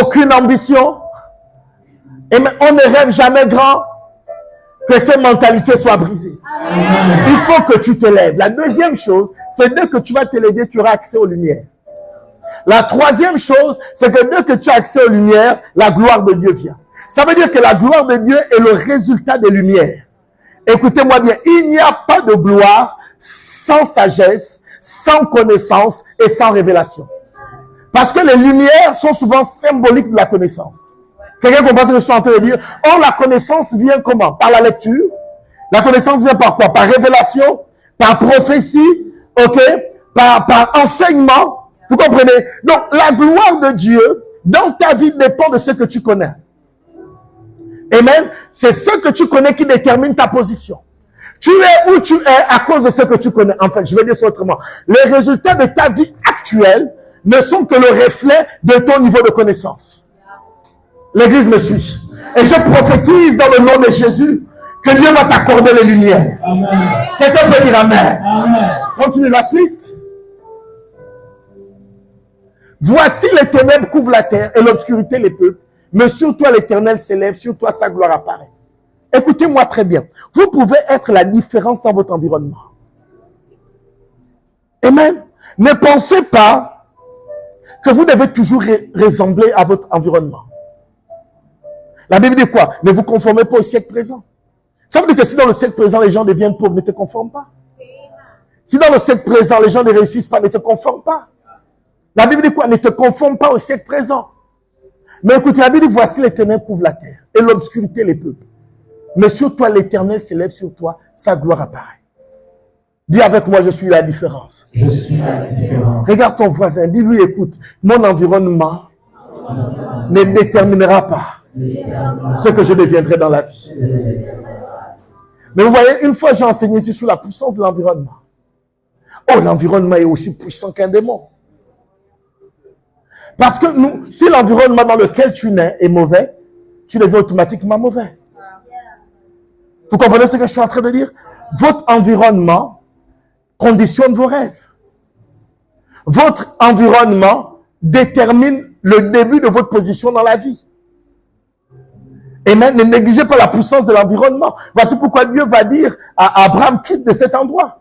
Aucune ambition? Et on ne rêve jamais grand? Que ces mentalités soient brisées. Amen. Il faut que tu te lèves. La deuxième chose, c'est dès que tu vas te lever, tu auras accès aux lumières. La troisième chose, c'est que dès que tu as accès aux lumières, la gloire de Dieu vient. Ça veut dire que la gloire de Dieu est le résultat des lumières. Écoutez-moi bien, il n'y a pas de gloire sans sagesse, sans connaissance et sans révélation. Parce que les lumières sont souvent symboliques de la connaissance. Quelqu'un comprend ce que je suis en train de dire? Or, la connaissance vient comment? Par la lecture. La connaissance vient par quoi? Par révélation, par prophétie, ok? Par enseignement. Vous comprenez? Donc, la gloire de Dieu dans ta vie dépend de ce que tu connais. Amen. C'est ce que tu connais qui détermine ta position. Tu es où tu es à cause de ce que tu connais. En fait, je vais dire ça autrement. Les résultats de ta vie actuelle ne sont que le reflet de ton niveau de connaissance. L'église me suit. Et je prophétise dans le nom de Jésus que Dieu va t'accorder les lumières. Amen. Quelqu'un peut dire amen. Amen. Continue la suite. Voici les ténèbres couvrent la terre et l'obscurité les peuples. Mais sur toi l'Éternel s'élève, sur toi sa gloire apparaît. Écoutez-moi très bien. Vous pouvez être la différence dans votre environnement. Amen. Ne pensez pas que vous devez toujours ressembler à votre environnement. La Bible dit quoi? Ne vous conformez pas au siècle présent. Ça veut dire que si dans le siècle présent, les gens deviennent pauvres, ne te conforme pas. Si dans le siècle présent, les gens ne réussissent pas, ne te conforme pas. La Bible dit quoi? Ne te conforme pas au siècle présent. Mais écoutez, la Bible dit, voici les ténèbres couvrent la terre et l'obscurité les peuples. Mais sur toi, l'Éternel s'élève sur toi, sa gloire apparaît. Dis avec moi, je suis la différence. Je suis la différence. Regarde ton voisin, dis-lui, écoute, mon environnement ne déterminera pas ce que je deviendrai dans la vie. Mais vous voyez, une fois j'ai enseigné ici sur la puissance de l'environnement. Oh, l'environnement est aussi puissant qu'un démon. Parce que si l'environnement dans lequel tu nais est mauvais, tu deviens automatiquement mauvais. Vous comprenez ce que je suis en train de dire? Votre environnement conditionne vos rêves. Votre environnement détermine le début de votre position dans la vie. Et même, ne négligez pas la puissance de l'environnement. Voici pourquoi Dieu va dire à Abraham, quitte de cet endroit.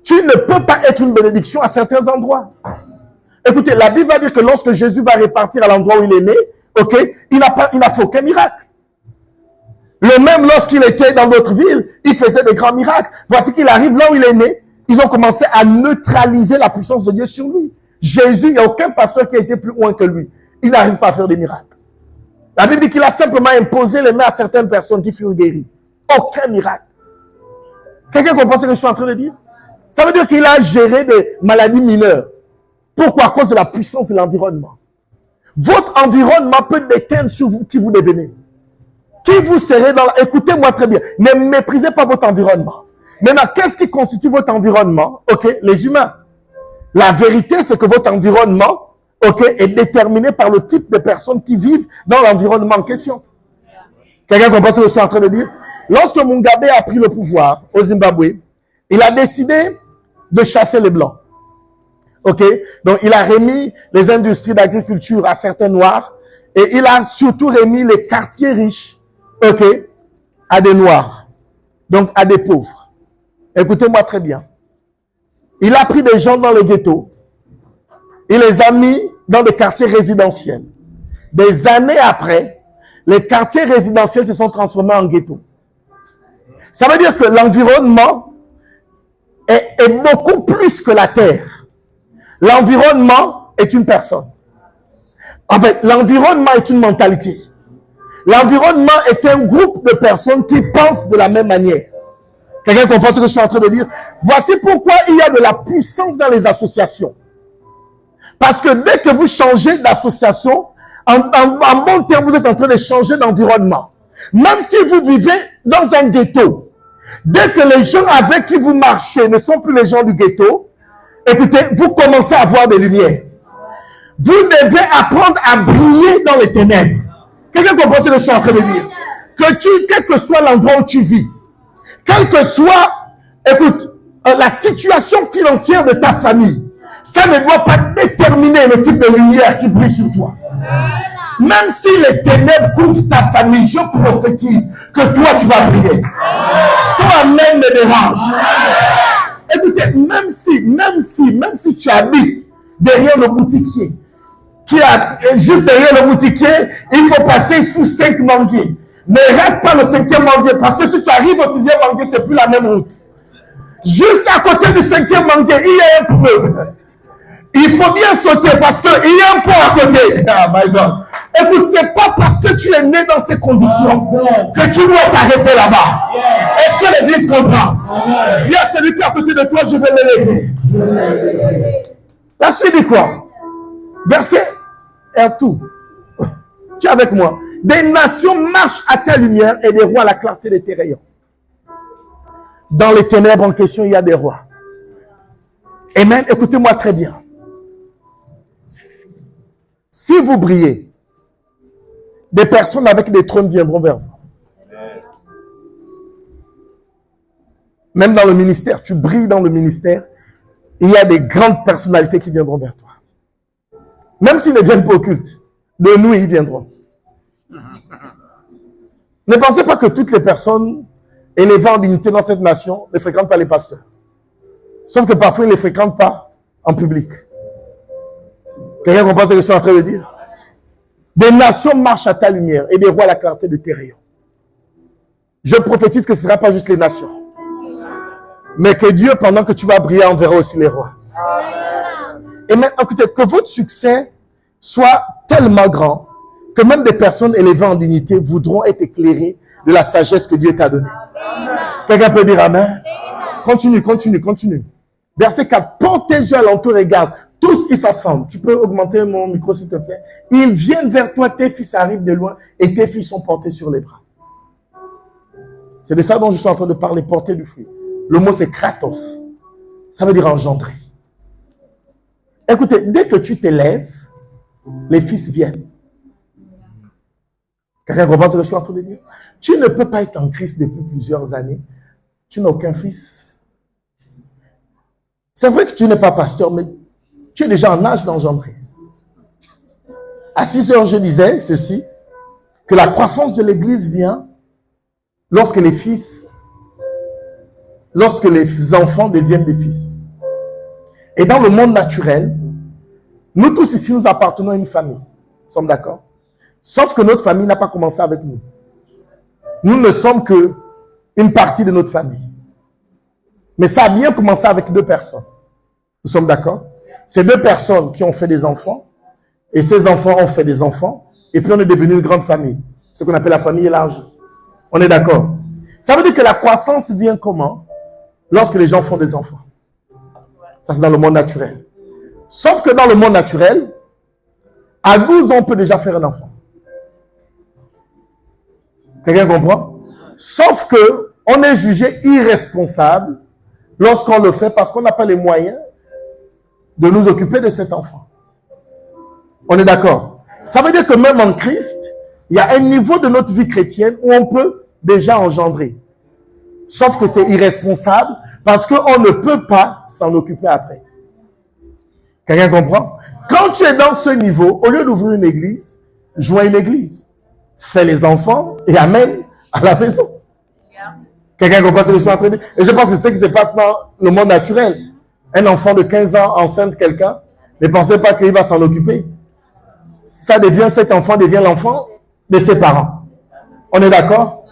Tu ne peux pas être une bénédiction à certains endroits. Écoutez, la Bible va dire que lorsque Jésus va repartir à l'endroit où il est né, ok, il n'a fait aucun miracle. Le même lorsqu'il était dans d'autres villes, il faisait des grands miracles. Voici qu'il arrive là où il est né, ils ont commencé à neutraliser la puissance de Dieu sur lui. Jésus, il n'y a aucun pasteur qui a été plus loin que lui. Il n'arrive pas à faire des miracles. La Bible dit qu'il a simplement imposé les mains à certaines personnes qui furent guéries. Aucun miracle. Quelqu'un comprend ce que je suis en train de dire? Ça veut dire qu'il a géré des maladies mineures. Pourquoi? À cause de la puissance de l'environnement. Votre environnement peut déteindre sur vous qui vous devenez. Qui vous serez dans la... Écoutez-moi très bien. Ne méprisez pas votre environnement. Maintenant, qu'est-ce qui constitue votre environnement? Ok, les humains. La vérité, c'est que votre environnement, ok, est déterminé par le type de personnes qui vivent dans l'environnement en question. Quelqu'un comprend ce que je suis en train de dire? Lorsque Mugabe a pris le pouvoir au Zimbabwe, il a décidé de chasser les Blancs. Ok? Donc, il a remis les industries d'agriculture à certains Noirs et il a surtout remis les quartiers riches, ok, à des Noirs. Donc, à des pauvres. Écoutez-moi très bien. Il a pris des gens dans les ghettos. Il les a mis dans des quartiers résidentiels. Des années après, les quartiers résidentiels se sont transformés en ghettos. Ça veut dire que l'environnement est beaucoup plus que la terre. L'environnement est une personne. En fait, l'environnement est une mentalité. L'environnement est un groupe de personnes qui pensent de la même manière. Quelqu'un comprend ce que je suis en train de dire? Voici pourquoi il y a de la puissance dans les associations. Parce que dès que vous changez d'association, en bon terme, vous êtes en train de changer d'environnement. Même si vous vivez dans un ghetto, dès que les gens avec qui vous marchez ne sont plus les gens du ghetto, écoutez, vous commencez à voir des lumières. Vous devez apprendre à briller dans les ténèbres. Quelqu'un comprend ce que je suis en train de dire? Quel que soit l'endroit où tu vis, quelle que soit, écoute, la situation financière de ta famille, ça ne doit pas déterminer le type de lumière qui brille sur toi. Même si les ténèbres couvrent ta famille, je prophétise que toi, tu vas briller. Toi-même me dérange. Écoutez, même si tu habites derrière le boutiquier, juste derrière le boutiquier, il faut passer sous 5 manguiers. Ne rate pas le 5e manguier, parce que si tu arrives au 6e manguier, c'est plus la même route. Juste à côté du 5e manguier, il y a un pneu. Il faut bien sauter parce qu'il y a un pont à côté. Oh my God. Écoute, c'est pas parce que tu es né dans ces conditions que tu dois t'arrêter là-bas. Est-ce que l'église comprend? Il y a celui qui est à côté de toi, je vais l'élever. La suite dit quoi? Verset R2. Tu es avec moi. Des nations marchent à ta lumière et des rois à la clarté de tes rayons. Dans les ténèbres en question, il y a des rois. Amen. Écoutez-moi très bien. Si vous brillez, des personnes avec des trônes viendront vers vous. Même dans le ministère, tu brilles dans le ministère, il y a des grandes personnalités qui viendront vers toi. Même s'ils ne viennent pas au culte, de nous, ils viendront. Ne pensez pas que toutes les personnes élevées en dignité dans cette nation ne fréquentent pas les pasteurs. Sauf que parfois, ils ne les fréquentent pas en public. Quelqu'un comprend ce que je suis en train de dire? Des nations marchent à ta lumière et des rois à la clarté de tes rayons. Je prophétise que ce ne sera pas juste les nations. Mais que Dieu, pendant que tu vas briller, enverra aussi les rois. Et maintenant, écoutez, que votre succès soit tellement grand que même des personnes élevées en dignité voudront être éclairées de la sagesse que Dieu t'a donnée. Quelqu'un peut dire Amen? Continue. Verset 4. Porte tes yeux alentour et regarde. Tous, ils s'assemblent. Tu peux augmenter mon micro, s'il te plaît. Ils viennent vers toi, tes fils arrivent de loin et tes filles sont portés sur les bras. C'est de ça dont je suis en train de parler, porter du fruit. Le mot, c'est kratos. Ça veut dire engendrer. Écoutez, dès que tu t'élèves, les fils viennent. Quelqu'un comprend ce que je suis en train de dire? Tu ne peux pas être en Christ depuis plusieurs années. Tu n'as aucun fils. C'est vrai que tu n'es pas pasteur, mais tu es déjà en âge d'engendrer. À 6 heures, je disais ceci, que la croissance de l'Église vient lorsque les enfants deviennent des fils. Et dans le monde naturel, nous tous ici, nous appartenons à une famille. Nous sommes d'accord? Sauf que notre famille n'a pas commencé avec nous. Nous ne sommes qu'une partie de notre famille. Mais ça a bien commencé avec 2 personnes. Nous sommes d'accord? C'est 2 personnes qui ont fait des enfants. Et ces enfants ont fait des enfants. Et puis on est devenu une grande famille. Ce qu'on appelle la famille élargie. On est d'accord? Ça veut dire que la croissance vient comment? Lorsque les gens font des enfants. Ça, c'est dans le monde naturel. Sauf que dans le monde naturel, à 12 ans, on peut déjà faire un enfant. Quelqu'un comprend? Sauf que on est jugé irresponsable lorsqu'on le fait parce qu'on n'a pas les moyens de nous occuper de cet enfant. On est d'accord? Ça veut dire que même en Christ, il y a un niveau de notre vie chrétienne où on peut déjà engendrer. Sauf que c'est irresponsable parce qu'on ne peut pas s'en occuper après. Quelqu'un comprend? Quand tu es dans ce niveau, au lieu d'ouvrir une église, joins une église. Fais les enfants et amène à la maison. Quelqu'un comprend ce que je suis en train de dire? Et je pense que c'est ce qui se passe dans le monde naturel. Un enfant de 15 ans enceinte quelqu'un, ne pensez pas qu'il va s'en occuper. Cet enfant devient l'enfant de ses parents. On est d'accord?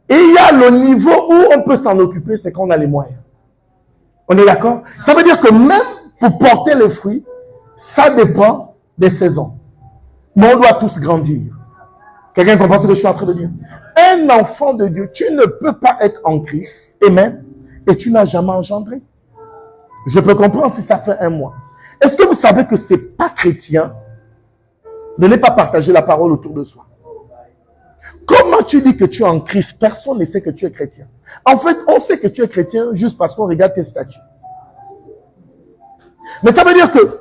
Et il y a le niveau où on peut s'en occuper, c'est quand on a les moyens. On est d'accord? Ça veut dire que même pour porter les fruits, ça dépend des saisons. Mais on doit tous grandir. Quelqu'un comprend ce que je suis en train de dire? Un enfant de Dieu, tu ne peux pas être en Christ, amen, et tu n'as jamais engendré. Je peux comprendre si ça fait 1 mois. Est-ce que vous savez que c'est pas chrétien de ne pas partager la parole autour de soi? Comment tu dis que tu es en Christ? Personne ne sait que tu es chrétien. En fait, on sait que tu es chrétien juste parce qu'on regarde tes statuts. Mais ça veut dire que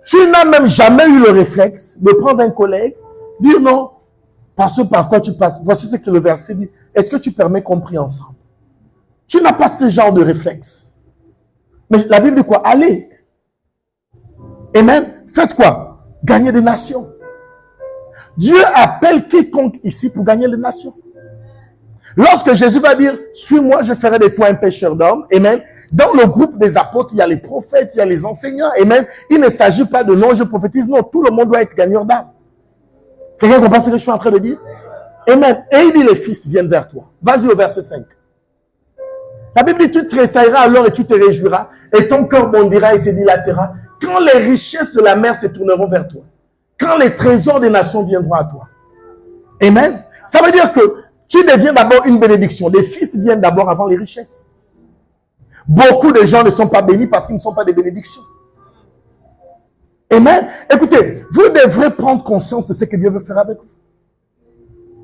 tu n'as même jamais eu le réflexe de prendre un collègue, dire non, parce par quoi tu passes. Voici ce que le verset dit. Est-ce que tu permets qu'on prie ensemble? Tu n'as pas ce genre de réflexe. Mais la Bible dit quoi? Allez. Amen. Faites quoi? Gagner des nations. Dieu appelle quiconque ici pour gagner les nations. Lorsque Jésus va dire, suis-moi, je ferai de toi un pêcheur d'hommes. Amen. Dans le groupe des apôtres, il y a les prophètes, il y a les enseignants. Amen. Il ne s'agit pas de non, je prophétise. Non, tout le monde doit être gagneur d'âme. Quelqu'un comprend ce que je suis en train de dire? Amen. Et il dit, les fils viennent vers toi. Vas-y au verset 5. La Bible dit, tu tressailleras alors et tu te réjouiras. Et ton cœur bondira et se dilatera. Quand les richesses de la mer se tourneront vers toi. Quand les trésors des nations viendront à toi. Amen. Ça veut dire que tu deviens d'abord une bénédiction. Les fils viennent d'abord avant les richesses. Beaucoup de gens ne sont pas bénis parce qu'ils ne sont pas des bénédictions. Amen. Écoutez, vous devrez prendre conscience de ce que Dieu veut faire avec vous.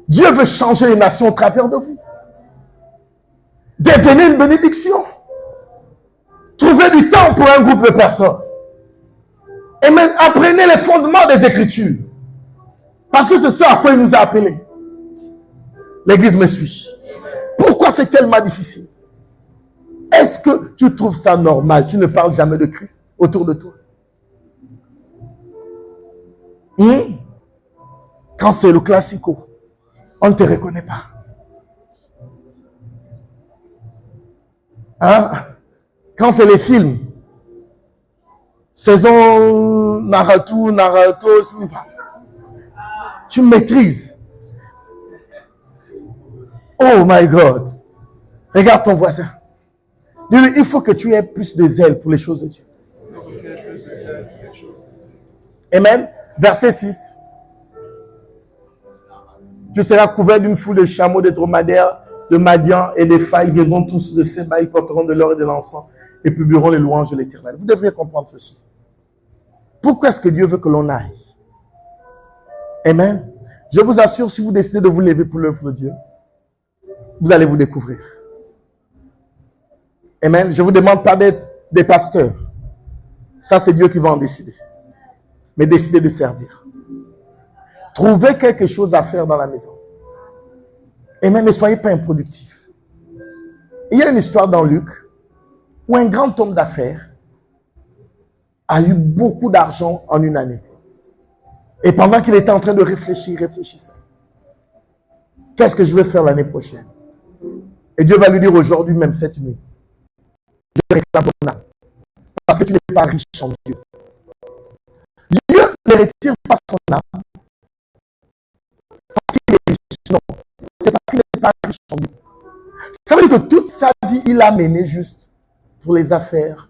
Dieu veut changer les nations au travers de vous. Devenez une bénédiction. Trouvez du temps pour un groupe de personnes. Amen. Apprenez les fondements des Écritures. Parce que c'est ce à quoi il nous a appelés. L'Église me suit. Pourquoi c'est tellement difficile? Est-ce que tu trouves ça normal? Tu ne parles jamais de Christ autour de toi. Quand c'est le classico, on ne te reconnaît pas. Hein? Quand c'est les films, saison Naruto, tu maîtrises. Oh my God. Regarde ton voisin. Dis-lui, il faut que tu aies plus de zèle pour les choses de Dieu. Amen. Verset 6. Tu seras couvert d'une foule de chameaux, de dromadaires, de Madian et des failles. Ils viendront tous de Séba, ils porteront de l'or et de l'encens et publieront les louanges de l'Éternel. Vous devriez comprendre ceci. Pourquoi est-ce que Dieu veut que l'on aille? Amen. Je vous assure, si vous décidez de vous lever pour l'œuvre de Dieu, vous allez vous découvrir. Amen. Je ne vous demande pas d'être des pasteurs. Ça, c'est Dieu qui va en décider. Mais décidez de servir. Trouvez quelque chose à faire dans la maison. Amen. Ne soyez pas improductifs. Il y a une histoire dans Luc où un grand homme d'affaires a eu beaucoup d'argent en une année. Et pendant qu'il était en train de réfléchir, il réfléchissait. Qu'est-ce que je vais faire l'année prochaine? Et Dieu va lui dire aujourd'hui, même cette nuit, je réclame ton âme. Parce que tu n'es pas riche en Dieu. Dieu ne retire pas son âme. Parce qu'il est riche. Non. C'est parce qu'il n'est pas riche en Dieu. Ça veut dire que toute sa vie, il a mené juste pour les affaires,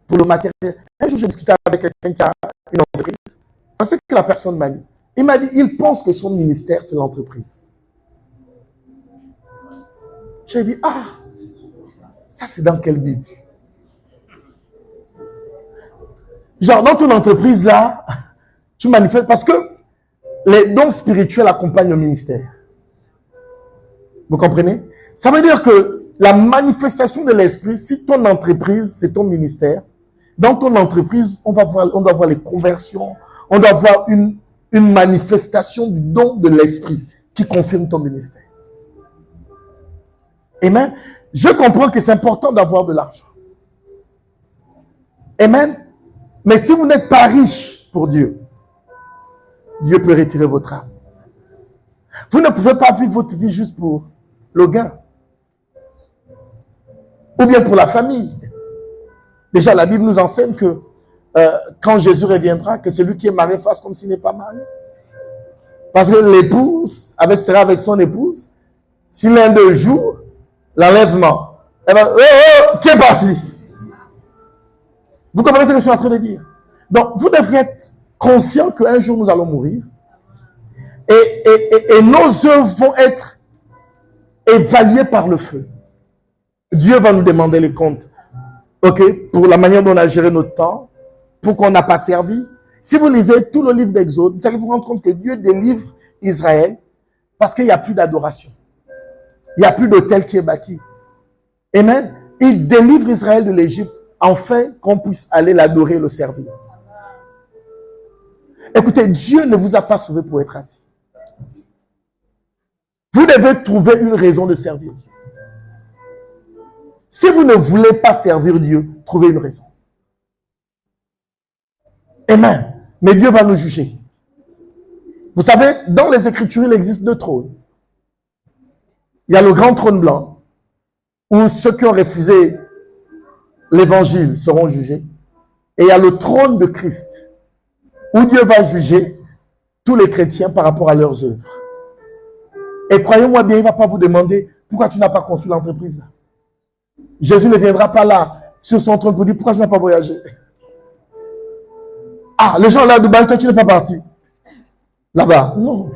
pour le matériel. Un jour, je discutais avec quelqu'un qui a une entreprise. C'est que la personne m'a dit. Il m'a dit, il pense que son ministère, c'est l'entreprise. J'ai dit, ah, ça c'est dans quelle Bible? Genre, dans ton entreprise là, tu manifestes, parce que les dons spirituels accompagnent le ministère. Vous comprenez? Ça veut dire que la manifestation de l'esprit, si ton entreprise, c'est ton ministère, dans ton entreprise, on doit voir les conversions, on doit voir une manifestation du don de l'esprit qui confirme ton ministère. Amen. Je comprends que c'est important d'avoir de l'argent. Amen. Mais si vous n'êtes pas riche pour Dieu, Dieu peut retirer votre âme. Vous ne pouvez pas vivre votre vie juste pour le gain. Ou bien pour la famille. Déjà, la Bible nous enseigne que quand Jésus reviendra, que celui qui est marié fasse comme s'il n'est pas marié. Parce que l'épouse, sera avec son épouse, si l'un d'eux joue, l'enlèvement, elle va, qui est parti? Vous comprenez ce que je suis en train de dire? Donc, vous devriez être conscient qu'un jour nous allons mourir et nos œuvres vont être évaluées par le feu. Dieu va nous demander les comptes, ok, pour la manière dont on a géré notre temps, pour qu'on n'a pas servi. Si vous lisez tout le livre d'Exode, vous allez vous rendre compte que Dieu délivre Israël parce qu'il n'y a plus d'adoration. Il n'y a plus d'autel qui est bâti. Amen. Il délivre Israël de l'Égypte afin qu'on puisse aller l'adorer et le servir. Écoutez, Dieu ne vous a pas sauvé pour être assis. Vous devez trouver une raison de servir Dieu. Si vous ne voulez pas servir Dieu, trouvez une raison. Amen. Mais Dieu va nous juger. Vous savez, dans les Écritures, il existe 2 trônes. Il y a le grand trône blanc, où ceux qui ont refusé l'évangile seront jugés. Et il y a le trône de Christ, où Dieu va juger tous les chrétiens par rapport à leurs œuvres. Et croyez-moi bien, il ne va pas vous demander pourquoi tu n'as pas construit l'entreprise là. Jésus ne viendra pas là sur son trône pour dire pourquoi tu n'as pas voyagé. Ah, les gens là de Dubaï, toi tu n'es pas parti. Là-bas, non.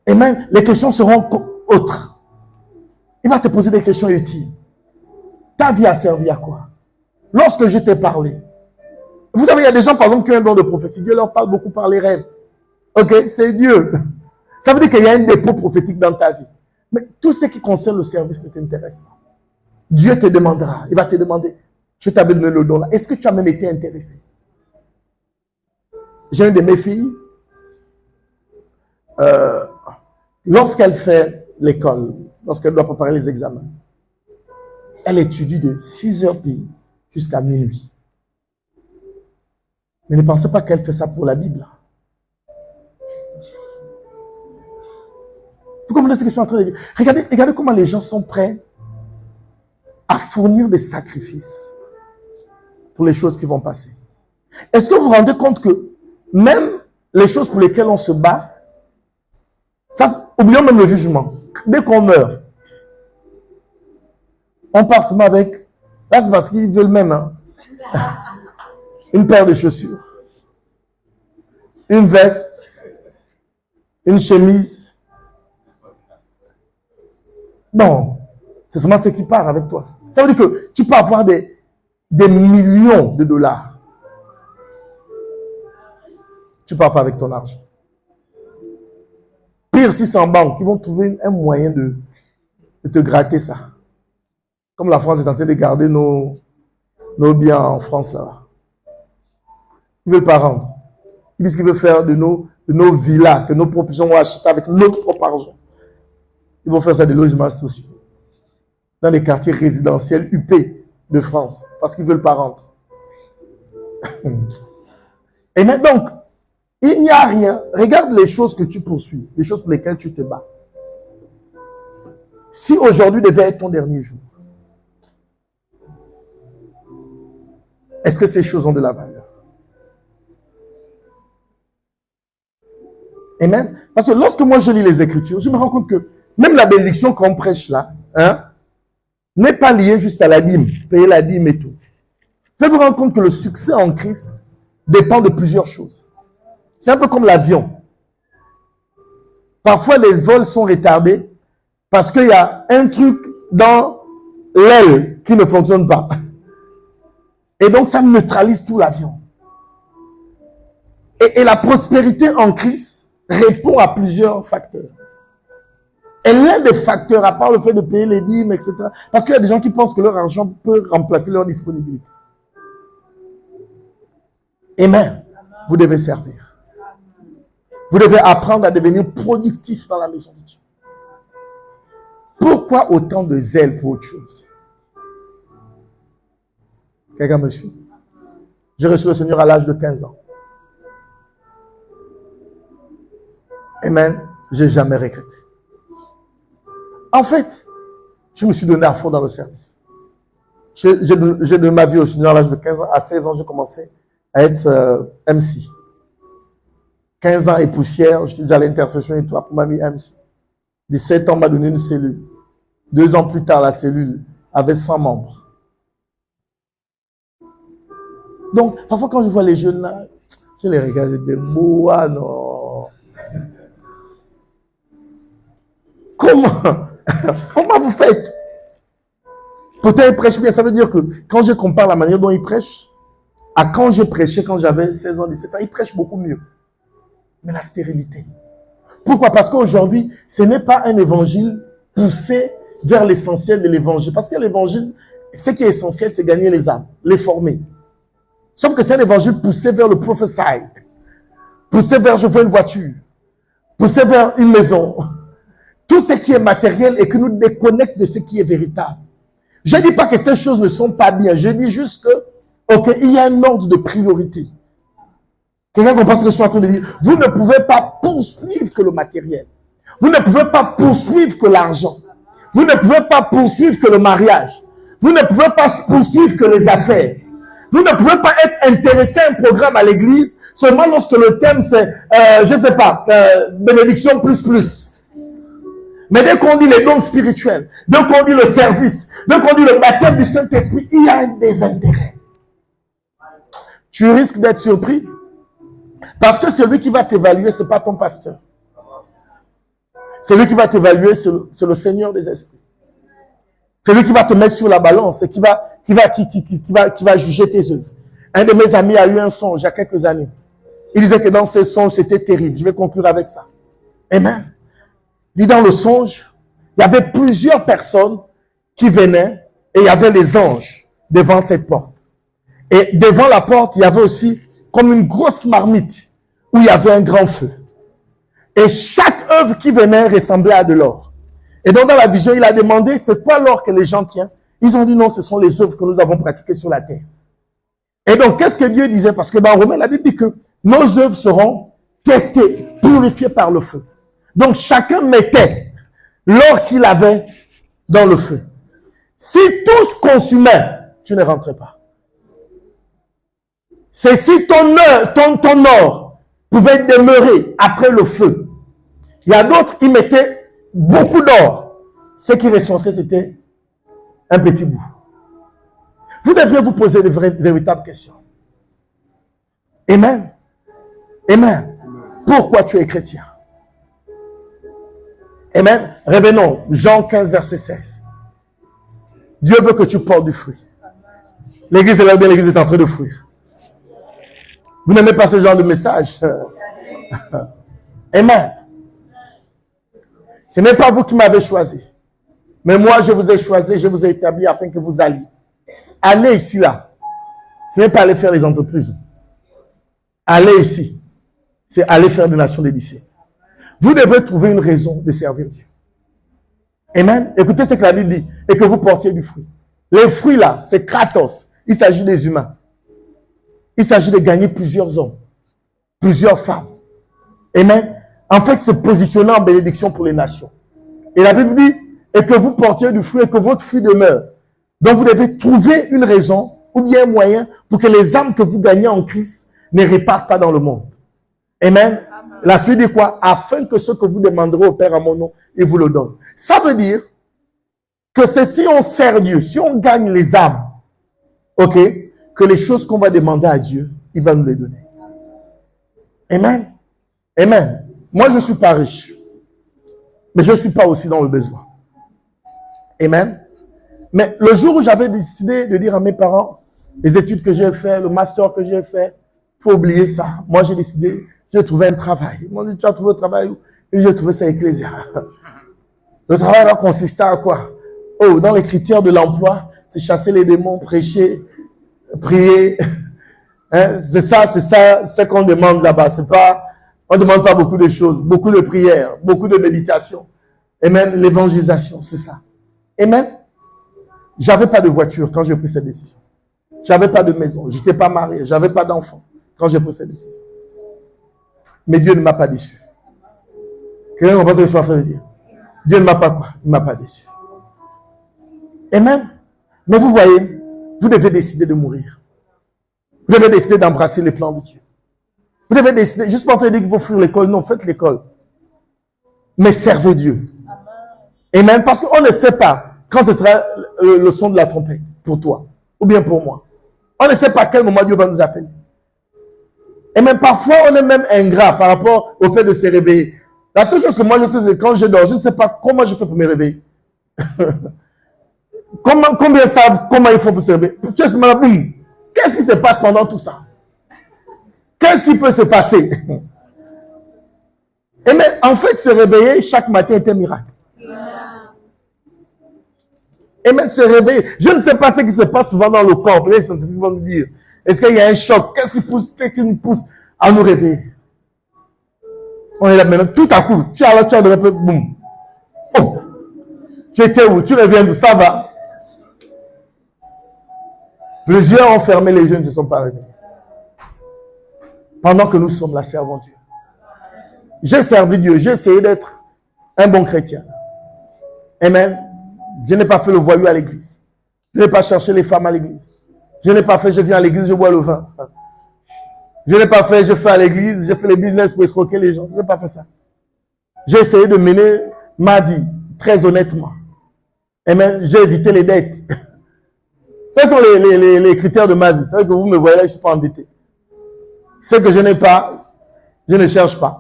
Et même les questions seront autres. Il va te poser des questions utiles. Ta vie a servi à quoi? Lorsque je t'ai parlé. Vous savez, il y a des gens, par exemple, qui ont un don de prophétie. Dieu leur parle beaucoup par les rêves. Ok, c'est Dieu. Ça veut dire qu'il y a un dépôt prophétique dans ta vie. Mais tout ce qui concerne le service ne t'intéresse pas. Dieu te demandera. Il va te demander, je t'avais donné le don là. Est-ce que tu as même été intéressé? J'ai une de mes filles. Lorsqu'elle fait l'école, lorsqu'elle doit préparer les examens, elle étudie de 6h pile jusqu'à minuit. Mais ne pensez pas qu'elle fait ça pour la Bible. Vous comprenez ce que je suis en train de dire? Regardez comment les gens sont prêts à fournir des sacrifices pour les choses qui vont passer. Est-ce que vous vous rendez compte que même les choses pour lesquelles on se bat, ça, oublions même le jugement. Dès qu'on meurt, on part seulement avec, là c'est parce qu'ils veulent même, hein, une paire de chaussures, une veste, une chemise. Non, c'est seulement ce qui part avec toi. Ça veut dire que tu peux avoir des millions de dollars. Tu ne pars pas avec ton argent. Pire si c'est en banque, ils vont trouver un moyen de te gratter ça. Comme la France est en train de garder nos biens en France là. Ils ne veulent pas rendre. Ils disent qu'ils veulent faire de nos villas, que nos propriétaires vont acheter avec notre propre argent. Ils vont faire ça des logements sociaux. Dans les quartiers résidentiels UP de France. Parce qu'ils ne veulent pas rendre. Et maintenant, donc, il n'y a rien. Regarde les choses que tu poursuis, les choses pour lesquelles tu te bats. Si aujourd'hui devait être ton dernier jour, est-ce que ces choses ont de la valeur? Amen. Parce que lorsque moi je lis les Écritures, je me rends compte que même la bénédiction qu'on prêche là, n'est pas liée juste à la dîme, payer la dîme et tout. Vous vous rendre compte que le succès en Christ dépend de plusieurs choses. C'est un peu comme l'avion. Parfois, les vols sont retardés parce qu'il y a un truc dans l'aile qui ne fonctionne pas. Et donc, ça neutralise tout l'avion. Et la prospérité en Christ répond à plusieurs facteurs. Et l'un des facteurs, à part le fait de payer les dîmes, etc., parce qu'il y a des gens qui pensent que leur argent peut remplacer leur disponibilité. Amen. Vous devez servir. Vous devez apprendre à devenir productif dans la maison de Dieu. Pourquoi autant de zèle pour autre chose? Quelqu'un me suit? J'ai reçu le Seigneur à l'âge de 15 ans. Amen. J'ai jamais regretté. En fait, je me suis donné à fond dans le service. J'ai donné ma vie au Seigneur à l'âge de 15 ans. À 16 ans, j'ai commencé à être MC. 15 ans et poussière, j'étais déjà à l'intercession et tout, pour ma vie MC. 17 ans, m'a donné une cellule. 2 ans plus tard, la cellule avait 100 membres. Donc, parfois quand je vois les jeunes là, je les regarde, je dis, boah, non. Comment vous faites? Pourtant, ils prêchent bien. Ça veut dire que quand je compare la manière dont ils prêchent à quand je prêchais quand j'avais 16 ans, 17 ans, ils prêchent beaucoup mieux. Mais la stérilité. Pourquoi? Parce qu'aujourd'hui, ce n'est pas un évangile poussé vers l'essentiel de l'évangile. Parce que l'évangile, ce qui est essentiel, c'est gagner les âmes, les former. Sauf que c'est un évangile poussé vers le prophesy, poussé vers je veux une voiture, poussé vers une maison. Tout ce qui est matériel et qui nous déconnecte de ce qui est véritable. Je ne dis pas que ces choses ne sont pas bien. Je dis juste que, ok, il y a un ordre de priorité. Quelqu'un comprend ce que je suis en train de dire? Vous ne pouvez pas poursuivre que le matériel. Vous ne pouvez pas poursuivre que l'argent. Vous ne pouvez pas poursuivre que le mariage. Vous ne pouvez pas poursuivre que les affaires. Vous ne pouvez pas être intéressé à un programme à l'église seulement lorsque le thème c'est, je sais pas, bénédiction plus. Mais dès qu'on dit les dons spirituels, dès qu'on dit le service, dès qu'on dit le baptême du Saint-Esprit, il y a un désintérêt. Tu risques d'être surpris. Parce que celui qui va t'évaluer, ce n'est pas ton pasteur. Celui qui va t'évaluer, c'est le Seigneur des esprits. Celui qui va te mettre sur la balance et qui va juger tes œuvres. Un de mes amis a eu un songe il y a quelques années. Il disait que dans ces songes, c'était terrible. Je vais conclure avec ça. Amen. Il dit dans le songe, il y avait plusieurs personnes qui venaient et il y avait les anges devant cette porte. Et devant la porte, il y avait aussi comme une grosse marmite où il y avait un grand feu. Et chaque œuvre qui venait ressemblait à de l'or. Et donc dans la vision, il a demandé, c'est quoi l'or que les gens tiennent? Ils ont dit non, ce sont les œuvres que nous avons pratiquées sur la terre. Et donc, qu'est-ce que Dieu disait? Parce que dans Romains, la Bible dit que nos œuvres seront testées, purifiées par le feu. Donc, chacun mettait l'or qu'il avait dans le feu. Si tous consumaient, tu ne rentrais pas. C'est si ton or pouvait demeurer après le feu. Il y a d'autres qui mettaient beaucoup d'or. Ce qui ressortait, c'était un petit bout. Vous devriez vous poser de véritables questions. Amen. Amen. Pourquoi tu es chrétien? Amen. Revenons. Jean 15, verset 16. Dieu veut que tu portes du fruit. L'église est là, bien l'église est en train de fruire. Vous n'aimez pas ce genre de message? Amen. Ce n'est pas vous qui m'avez choisi. Mais moi, je vous ai choisi, je vous ai établi afin que vous alliez. Allez ici, là. Ce n'est pas aller faire les entreprises. Allez ici. C'est aller faire des nations des disciples. Vous devez trouver une raison de servir Dieu. Amen. Écoutez ce que la Bible dit. Et que vous portiez du fruit. Les fruits là, c'est kratos. Il s'agit des humains. Il s'agit de gagner plusieurs hommes. Plusieurs femmes. Amen. En fait, se positionner en bénédiction pour les nations. Et la Bible dit, et que vous portiez du fruit et que votre fruit demeure. Donc vous devez trouver une raison ou bien un moyen pour que les âmes que vous gagnez en Christ ne repartent pas dans le monde. Amen. La suite dit quoi? Afin que ce que vous demanderez au Père à mon nom, il vous le donne. Ça veut dire que c'est si on sert Dieu, si on gagne les âmes, ok, que les choses qu'on va demander à Dieu, il va nous les donner. Amen. Amen. Moi, je ne suis pas riche, mais je ne suis pas aussi dans le besoin. Amen. Mais le jour où j'avais décidé de dire à mes parents, les études que j'ai fait, le master que j'ai fait, il faut oublier ça. Moi, j'ai décidé, j'ai trouvé un travail. Ils m'ont dit, tu as trouvé un travail où? Et j'ai trouvé ça Ecclésia. Le travail va consister à quoi? Oh, dans les critères de l'emploi, c'est chasser les démons, prêcher, prier. Hein? C'est ça, c'est qu'on demande là-bas. C'est pas, on ne demande pas beaucoup de choses, beaucoup de prières, beaucoup de méditation. Et même l'évangélisation, c'est ça. Amen. J'avais pas de voiture quand j'ai pris cette décision. J'avais pas de maison. J'étais pas marié. J'avais pas d'enfant quand j'ai pris cette décision. Mais Dieu ne m'a pas déçu. Quelqu'un comprend ce que je suis en train de dire? Dieu ne m'a pas quoi? Il ne m'a pas déçu. Amen. Mais vous voyez, vous devez décider de mourir. Vous devez décider d'embrasser les plans de Dieu. Vous devez décider, juste pas en train de dire qu'il faut fuir l'école. Non, faites l'école. Mais servez Dieu. Amen. Parce qu'on ne sait pas quand ce sera le son de la trompette pour toi ou bien pour moi. On ne sait pas à quel moment Dieu va nous appeler. Et même parfois, on est même ingrat par rapport au fait de se réveiller. La seule chose que moi je sais, c'est quand je dors, je ne sais pas comment je fais pour me réveiller. Combien savent comment il faut pour se réveiller? Qu'est-ce qui se passe pendant tout ça? Qu'est-ce qui peut se passer? Et mais en fait, se réveiller chaque matin est un miracle. Et même se réveiller, je ne sais pas ce qui se passe souvent dans le corps. Les scientifiques vont me dire, est-ce qu'il y a un choc? Qu'est-ce qui nous pousse à nous réveiller? On est là maintenant, tout à coup, tu as un peu, boum. Oh, tu étais où? Tu reviens d'où? Ça va? Plusieurs ont fermé les yeux, ne se sont pas réveillés. Pendant que nous sommes là, servons Dieu. J'ai servi Dieu, j'ai essayé d'être un bon chrétien. Amen. Je n'ai pas fait le voyou à l'église. Je n'ai pas cherché les femmes à l'église. Je n'ai pas fait, je viens à l'église, je bois le vin. Je n'ai pas fait, je fais à l'église, je fais les business pour escroquer les gens. Je n'ai pas fait ça. J'ai essayé de mener ma vie très honnêtement. Amen. J'ai évité les dettes. Ce sont les critères de ma vie. C'est vrai que vous me voyez là, je ne suis pas endetté. Ce que je n'ai pas, je ne cherche pas.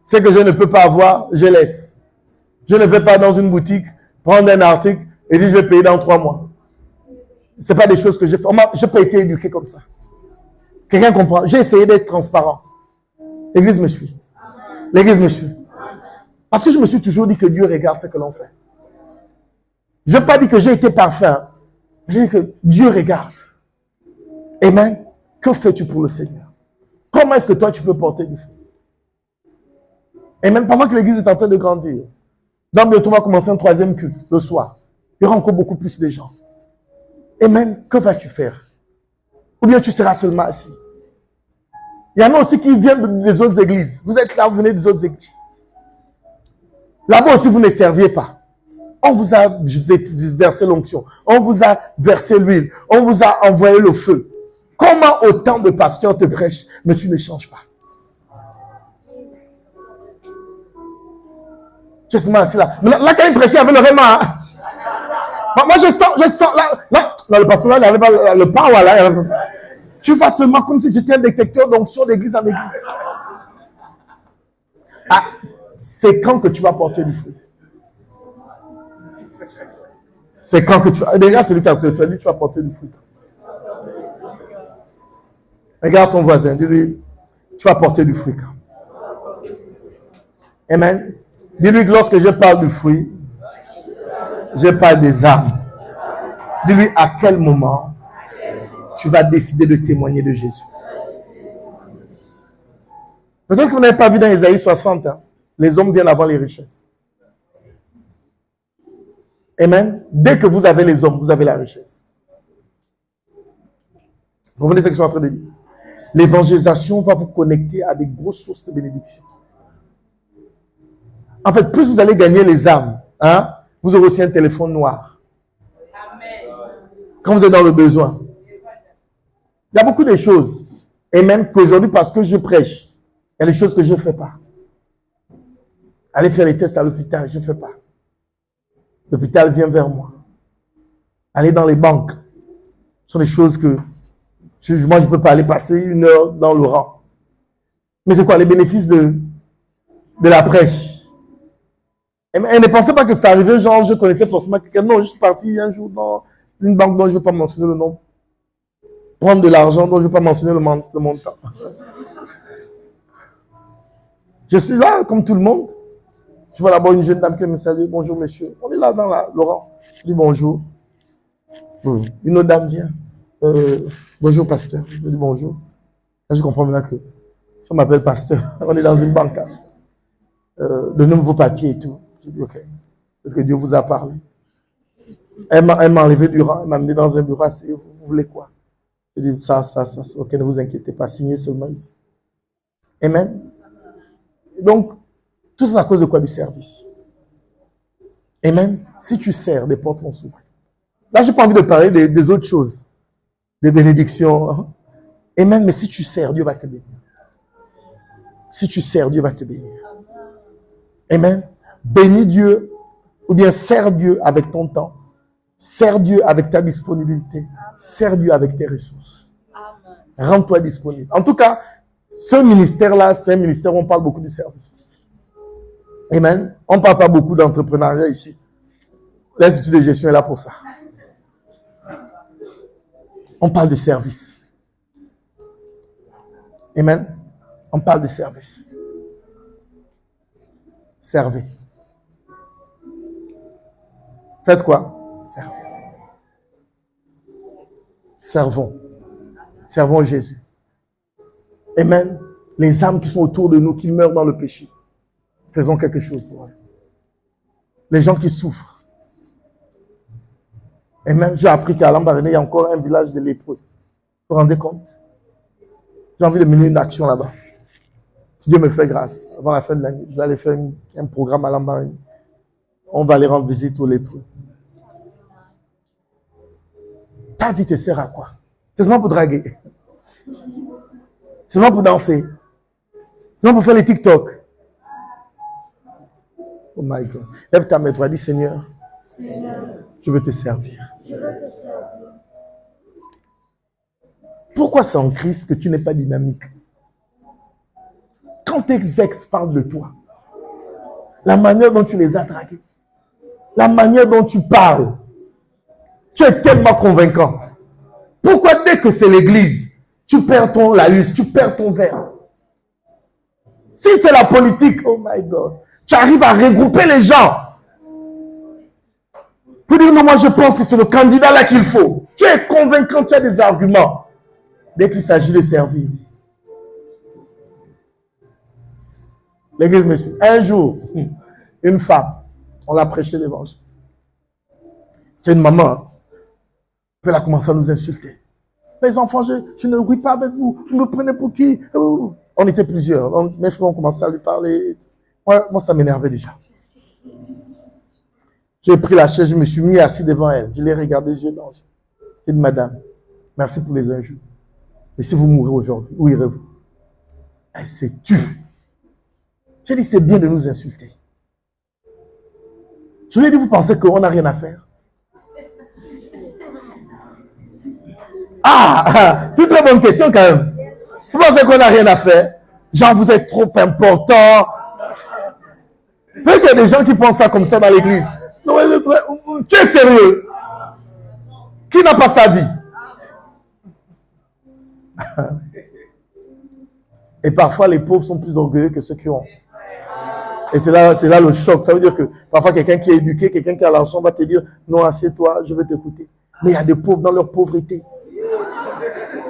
Ce que je ne peux pas avoir, je laisse. Je ne vais pas dans une boutique prendre un article et dire je vais payer dans 3 mois. Ce n'est pas des choses que j'ai fait. Je n'ai pas été éduqué comme ça. Quelqu'un comprend? J'ai essayé d'être transparent. L'église me suit. L'église me suit. Parce que je me suis toujours dit que Dieu regarde ce que l'on fait. Je n'ai pas dit que j'ai été parfait. Hein. J'ai dit que Dieu regarde. Amen. Que fais-tu pour le Seigneur? Comment est-ce que toi tu peux porter du fruit? Et même pendant que l'église est en train de grandir, donc bientôt on va commencer un 3e culte le soir. Il y aura encore beaucoup plus de gens. Et même, que vas-tu faire? Ou bien tu seras seulement assis. Il y en a aussi qui viennent des autres églises. Vous êtes là, vous venez des autres églises. Là-bas aussi, vous ne serviez pas. On vous a versé l'onction. On vous a versé l'huile. On vous a envoyé le feu. Comment autant de pasteurs te prêchent, mais tu ne changes pas? Tu es seulement assis là. Là, quand il prêchait, il y avait le vraiment. Hein? Moi, je sens, là, le pasteur là, il n'avait pas le power là. Tu vas seulement comme si tu étais un détecteur d'onction d'église en église. Ah, c'est quand que tu vas porter du fruit. C'est quand que tu vas. Regarde celui qui a dit, tu vas porter du fruit. Regarde ton voisin, dis-lui, tu vas porter du fruit quand. Amen. Dis-lui que lorsque je parle du fruit, je parle des âmes. Dis-lui à quel moment tu vas décider de témoigner de Jésus. Peut-être que vous n'avez pas vu dans Ésaïe 60, hein, les hommes viennent avant les richesses. Amen. Dès que vous avez les hommes, vous avez la richesse. Vous comprenez ce que je suis en train de dire? L'évangélisation va vous connecter à des grosses sources de bénédiction. En fait, plus vous allez gagner les âmes, hein, vous aurez aussi un téléphone noir. Amen. Quand vous êtes dans le besoin. Il y a beaucoup de choses. Et même qu'aujourd'hui, parce que je prêche, il y a des choses que je ne fais pas. Aller faire les tests à l'hôpital, je ne fais pas. L'hôpital vient vers moi. Aller dans les banques, ce sont des choses que moi, je ne peux pas aller passer 1 heure dans le rang. Mais c'est quoi les bénéfices de la prêche? Et ne pensez pas que ça arrivait, genre, je connaissais forcément quelqu'un. Non, je suis parti un jour dans une banque dont je ne vais pas mentionner le nom. Prendre de l'argent dont je ne vais pas mentionner le montant. Je suis là, comme tout le monde. Je vois là-bas une jeune dame qui me salue. Bonjour, monsieur. On est là dans le rang. Je dis bonjour. Une autre dame vient. Bonjour, pasteur. Je dis bonjour. Là, je comprends maintenant que ça m'appelle pasteur. On est dans une banque. Hein. Donnez-moi vos papiers et tout. Je dis, ok. Est-ce que Dieu vous a parlé? Elle m'a enlevé du rang. Elle m'a amené dans un bureau. Vous voulez quoi? Je dis, ça. Ok, ne vous inquiétez pas. Signez seulement ici. Amen. Donc, tout ça à cause de quoi? Du service. Amen. Si tu sers, des portes vont s'ouvrir. Là, je n'ai pas envie de parler des autres choses. Des bénédictions. Amen. Mais si tu sers, Dieu va te bénir. Si tu sers, Dieu va te bénir. Amen. Bénis Dieu, ou bien sers Dieu avec ton temps. Sers Dieu avec ta disponibilité. Sers Dieu avec tes ressources. Rends-toi disponible. En tout cas, ce ministère-là, c'est un ministère où on parle beaucoup du service. Amen. On ne parle pas beaucoup d'entrepreneuriat ici. L'Institut de gestion est là pour ça. On parle de service. Amen. On parle de service. Servez. Faites quoi? Servez. Servons. Servons Jésus. Amen. Les âmes qui sont autour de nous, qui meurent dans le péché. Faisons quelque chose pour eux. Les gens qui souffrent. Et même, j'ai appris qu'à Lambaréné, il y a encore un village de lépreux. Vous vous rendez compte? J'ai envie de mener une action là-bas. Si Dieu me fait grâce, avant la fin de l'année, je vais aller faire un programme à Lambaréné. On va aller rendre visite aux lépreux. Ta vie te sert à quoi? C'est seulement pour draguer. C'est seulement pour danser. C'est seulement pour faire les TikTok. Oh my God. Lève ta main, toi, dis Seigneur, je veux te servir. Pourquoi c'est en Christ que tu n'es pas dynamique? Quand tes ex parlent de toi, la manière dont tu les as dragués, la manière dont tu parles, tu es tellement convaincant. Pourquoi dès que c'est l'église, tu perds ton laïus, tu perds ton verre? Si c'est la politique, oh my God, tu arrives à regrouper les gens. Pour dire non, moi je pense que c'est le candidat là qu'il faut. Tu es convaincant, tu as des arguments. Dès qu'il s'agit de servir. L'église me suit. Un jour, une femme, on l'a prêché l'évangile. C'était une maman. Puis elle a commencé à nous insulter. Mes enfants, je ne ris pas avec vous. Vous me prenez pour qui? On était plusieurs. Donc, mes frères ont commencé à lui parler. Moi ça m'énervait déjà. J'ai pris la chaise, je me suis mis assis devant elle. Je l'ai regardée, j'ai dansé. J'ai dit, madame, merci pour les injures. Mais si vous mourrez aujourd'hui, où irez-vous? Elle s'est tue. J'ai dit, c'est bien de nous insulter. Je lui ai dit, vous pensez qu'on n'a rien à faire? C'est une très bonne question quand même. Vous pensez qu'on n'a rien à faire? Genre, vous êtes trop important. Peut-être qu'il y a des gens qui pensent ça comme ça dans l'église. Non, tu es sérieux? Qui n'a pas sa vie? Et parfois, les pauvres sont plus orgueilleux que ceux qui ont. Et c'est là le choc. Ça veut dire que parfois quelqu'un qui est éduqué, quelqu'un qui a l'argent va te dire, non, assieds-toi, je vais t'écouter. Mais il y a des pauvres dans leur pauvreté.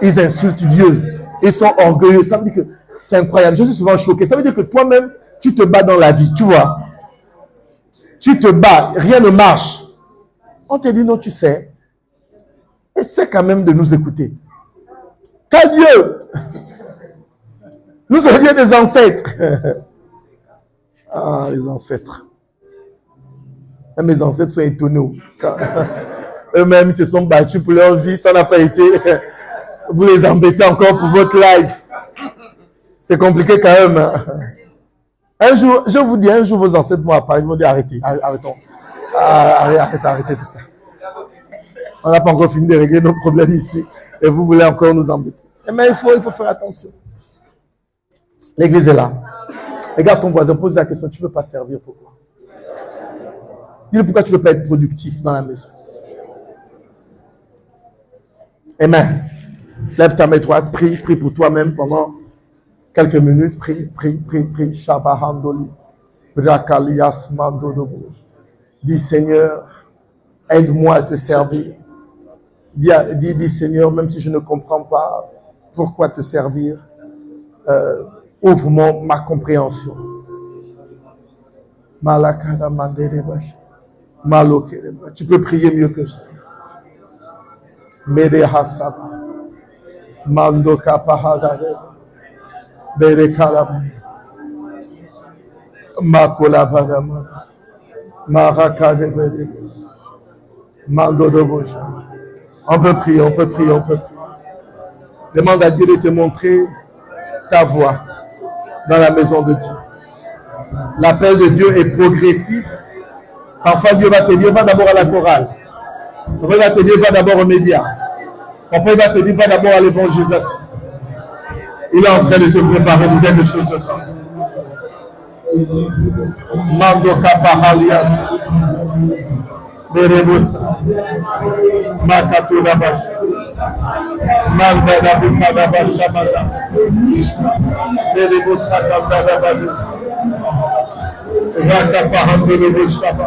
Ils insultent Dieu. Ils sont orgueilleux. Ça veut dire que c'est incroyable. Je suis souvent choqué. Ça veut dire que toi-même, tu te bats dans la vie. Tu vois. Tu te bats. Rien ne marche. On te dit non, tu sais. Essaie quand même de nous écouter. Quel Dieu! Nous sommes bien des ancêtres. Ah, les ancêtres. Même mes ancêtres sont étonnés. Eux-mêmes se sont battus pour leur vie. Ça n'a pas été... Vous les embêtez encore pour votre life. C'est compliqué quand même. Un jour, je vous dis, un jour vos ancêtres vont apparaître. Ils vont dire arrêtez, arrêtons. Arrêtez tout ça. On n'a pas encore fini de régler nos problèmes ici. Et vous voulez encore nous embêter. Mais il faut faire attention. L'église est là. Regarde ton voisin, pose la question, tu ne veux pas servir, pourquoi? Dis-lui pourquoi tu ne veux pas être productif dans la maison. Amen. Lève ta main droite, prie pour toi-même pendant quelques minutes. Prie. Shabahandoli. Brakalias Mandodobo. Dis Seigneur, aide-moi à te servir. Dis Seigneur, même si je ne comprends pas pourquoi te servir, ouvre ma compréhension. Malakada Manderebash. Malokereba. Tu peux prier mieux que ça. Mede Hasaba. Mando Kapahadare. Bere Kalam. Makola Badama. Marakade Bere. Mando Dobosha. On peut prier. Demande à Dieu de te montrer ta voix dans la maison de Dieu. L'appel de Dieu est progressif. Parfois, Dieu va te dire, va d'abord à la chorale. Parfois, il va te dire, va d'abord aux médias. Parfois, il va te dire, va d'abord à l'évangélisation. Il est en train de te préparer de belles choses de temps. Mando Kapahalias. Berebusa. Makatuna Bash. Manda Nabukana Bashamada. Berebusa Kandana Badu. Raka Pahandolo Bushaba.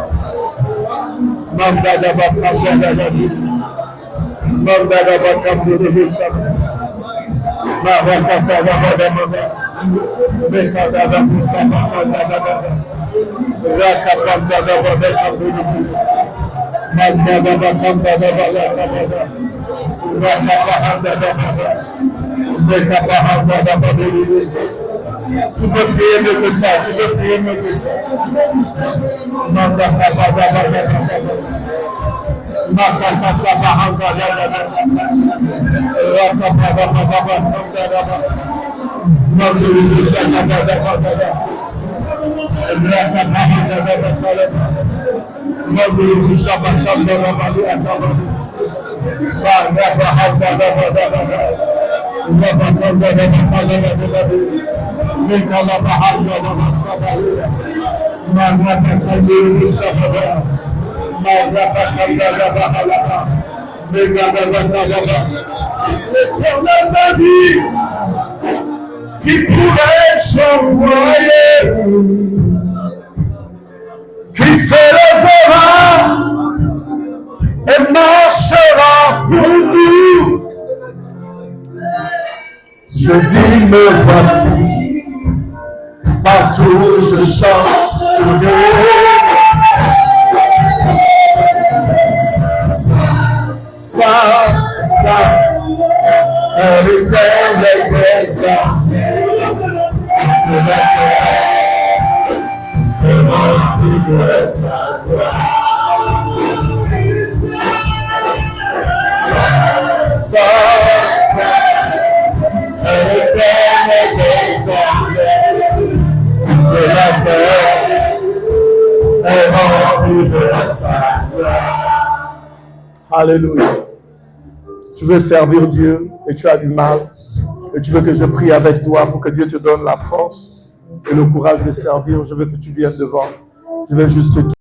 Manda Nabakandana Badu. Manda Nabakandolo Bushaba. Marakata Nabadamada. Mekada Nabusama Kandana. Raka Pandana Badakandolo. Manda Nabakandana Badakandana. Raka Pahandana Bada. Mekada Pahandana Badu. Tu peux prier mieux que ça, Manda Kabada. Makata Sabahanga. Raka Manduru Shakada. Raka Pahanga. Manduru Shabakanda. Mikala Bahanga Sabah. Magata Kanduru Sabah. Magata Kandala Bahala. Megala Bahala. L'éternel m'a dit qu'il pourrait s'envoyer, qu'il se lèvera et marchera pour nous. Je dis, me voici, partout je chanterai. Ça, un éternel dessein, de la terre, et rempli de sa gloire. Ça, un éternel dessein, de la terre, et rempli de sa gloire. Alléluia. Tu veux servir Dieu et tu as du mal et tu veux que je prie avec toi pour que Dieu te donne la force et le courage de servir. Je veux que tu viennes devant. Je vais juste te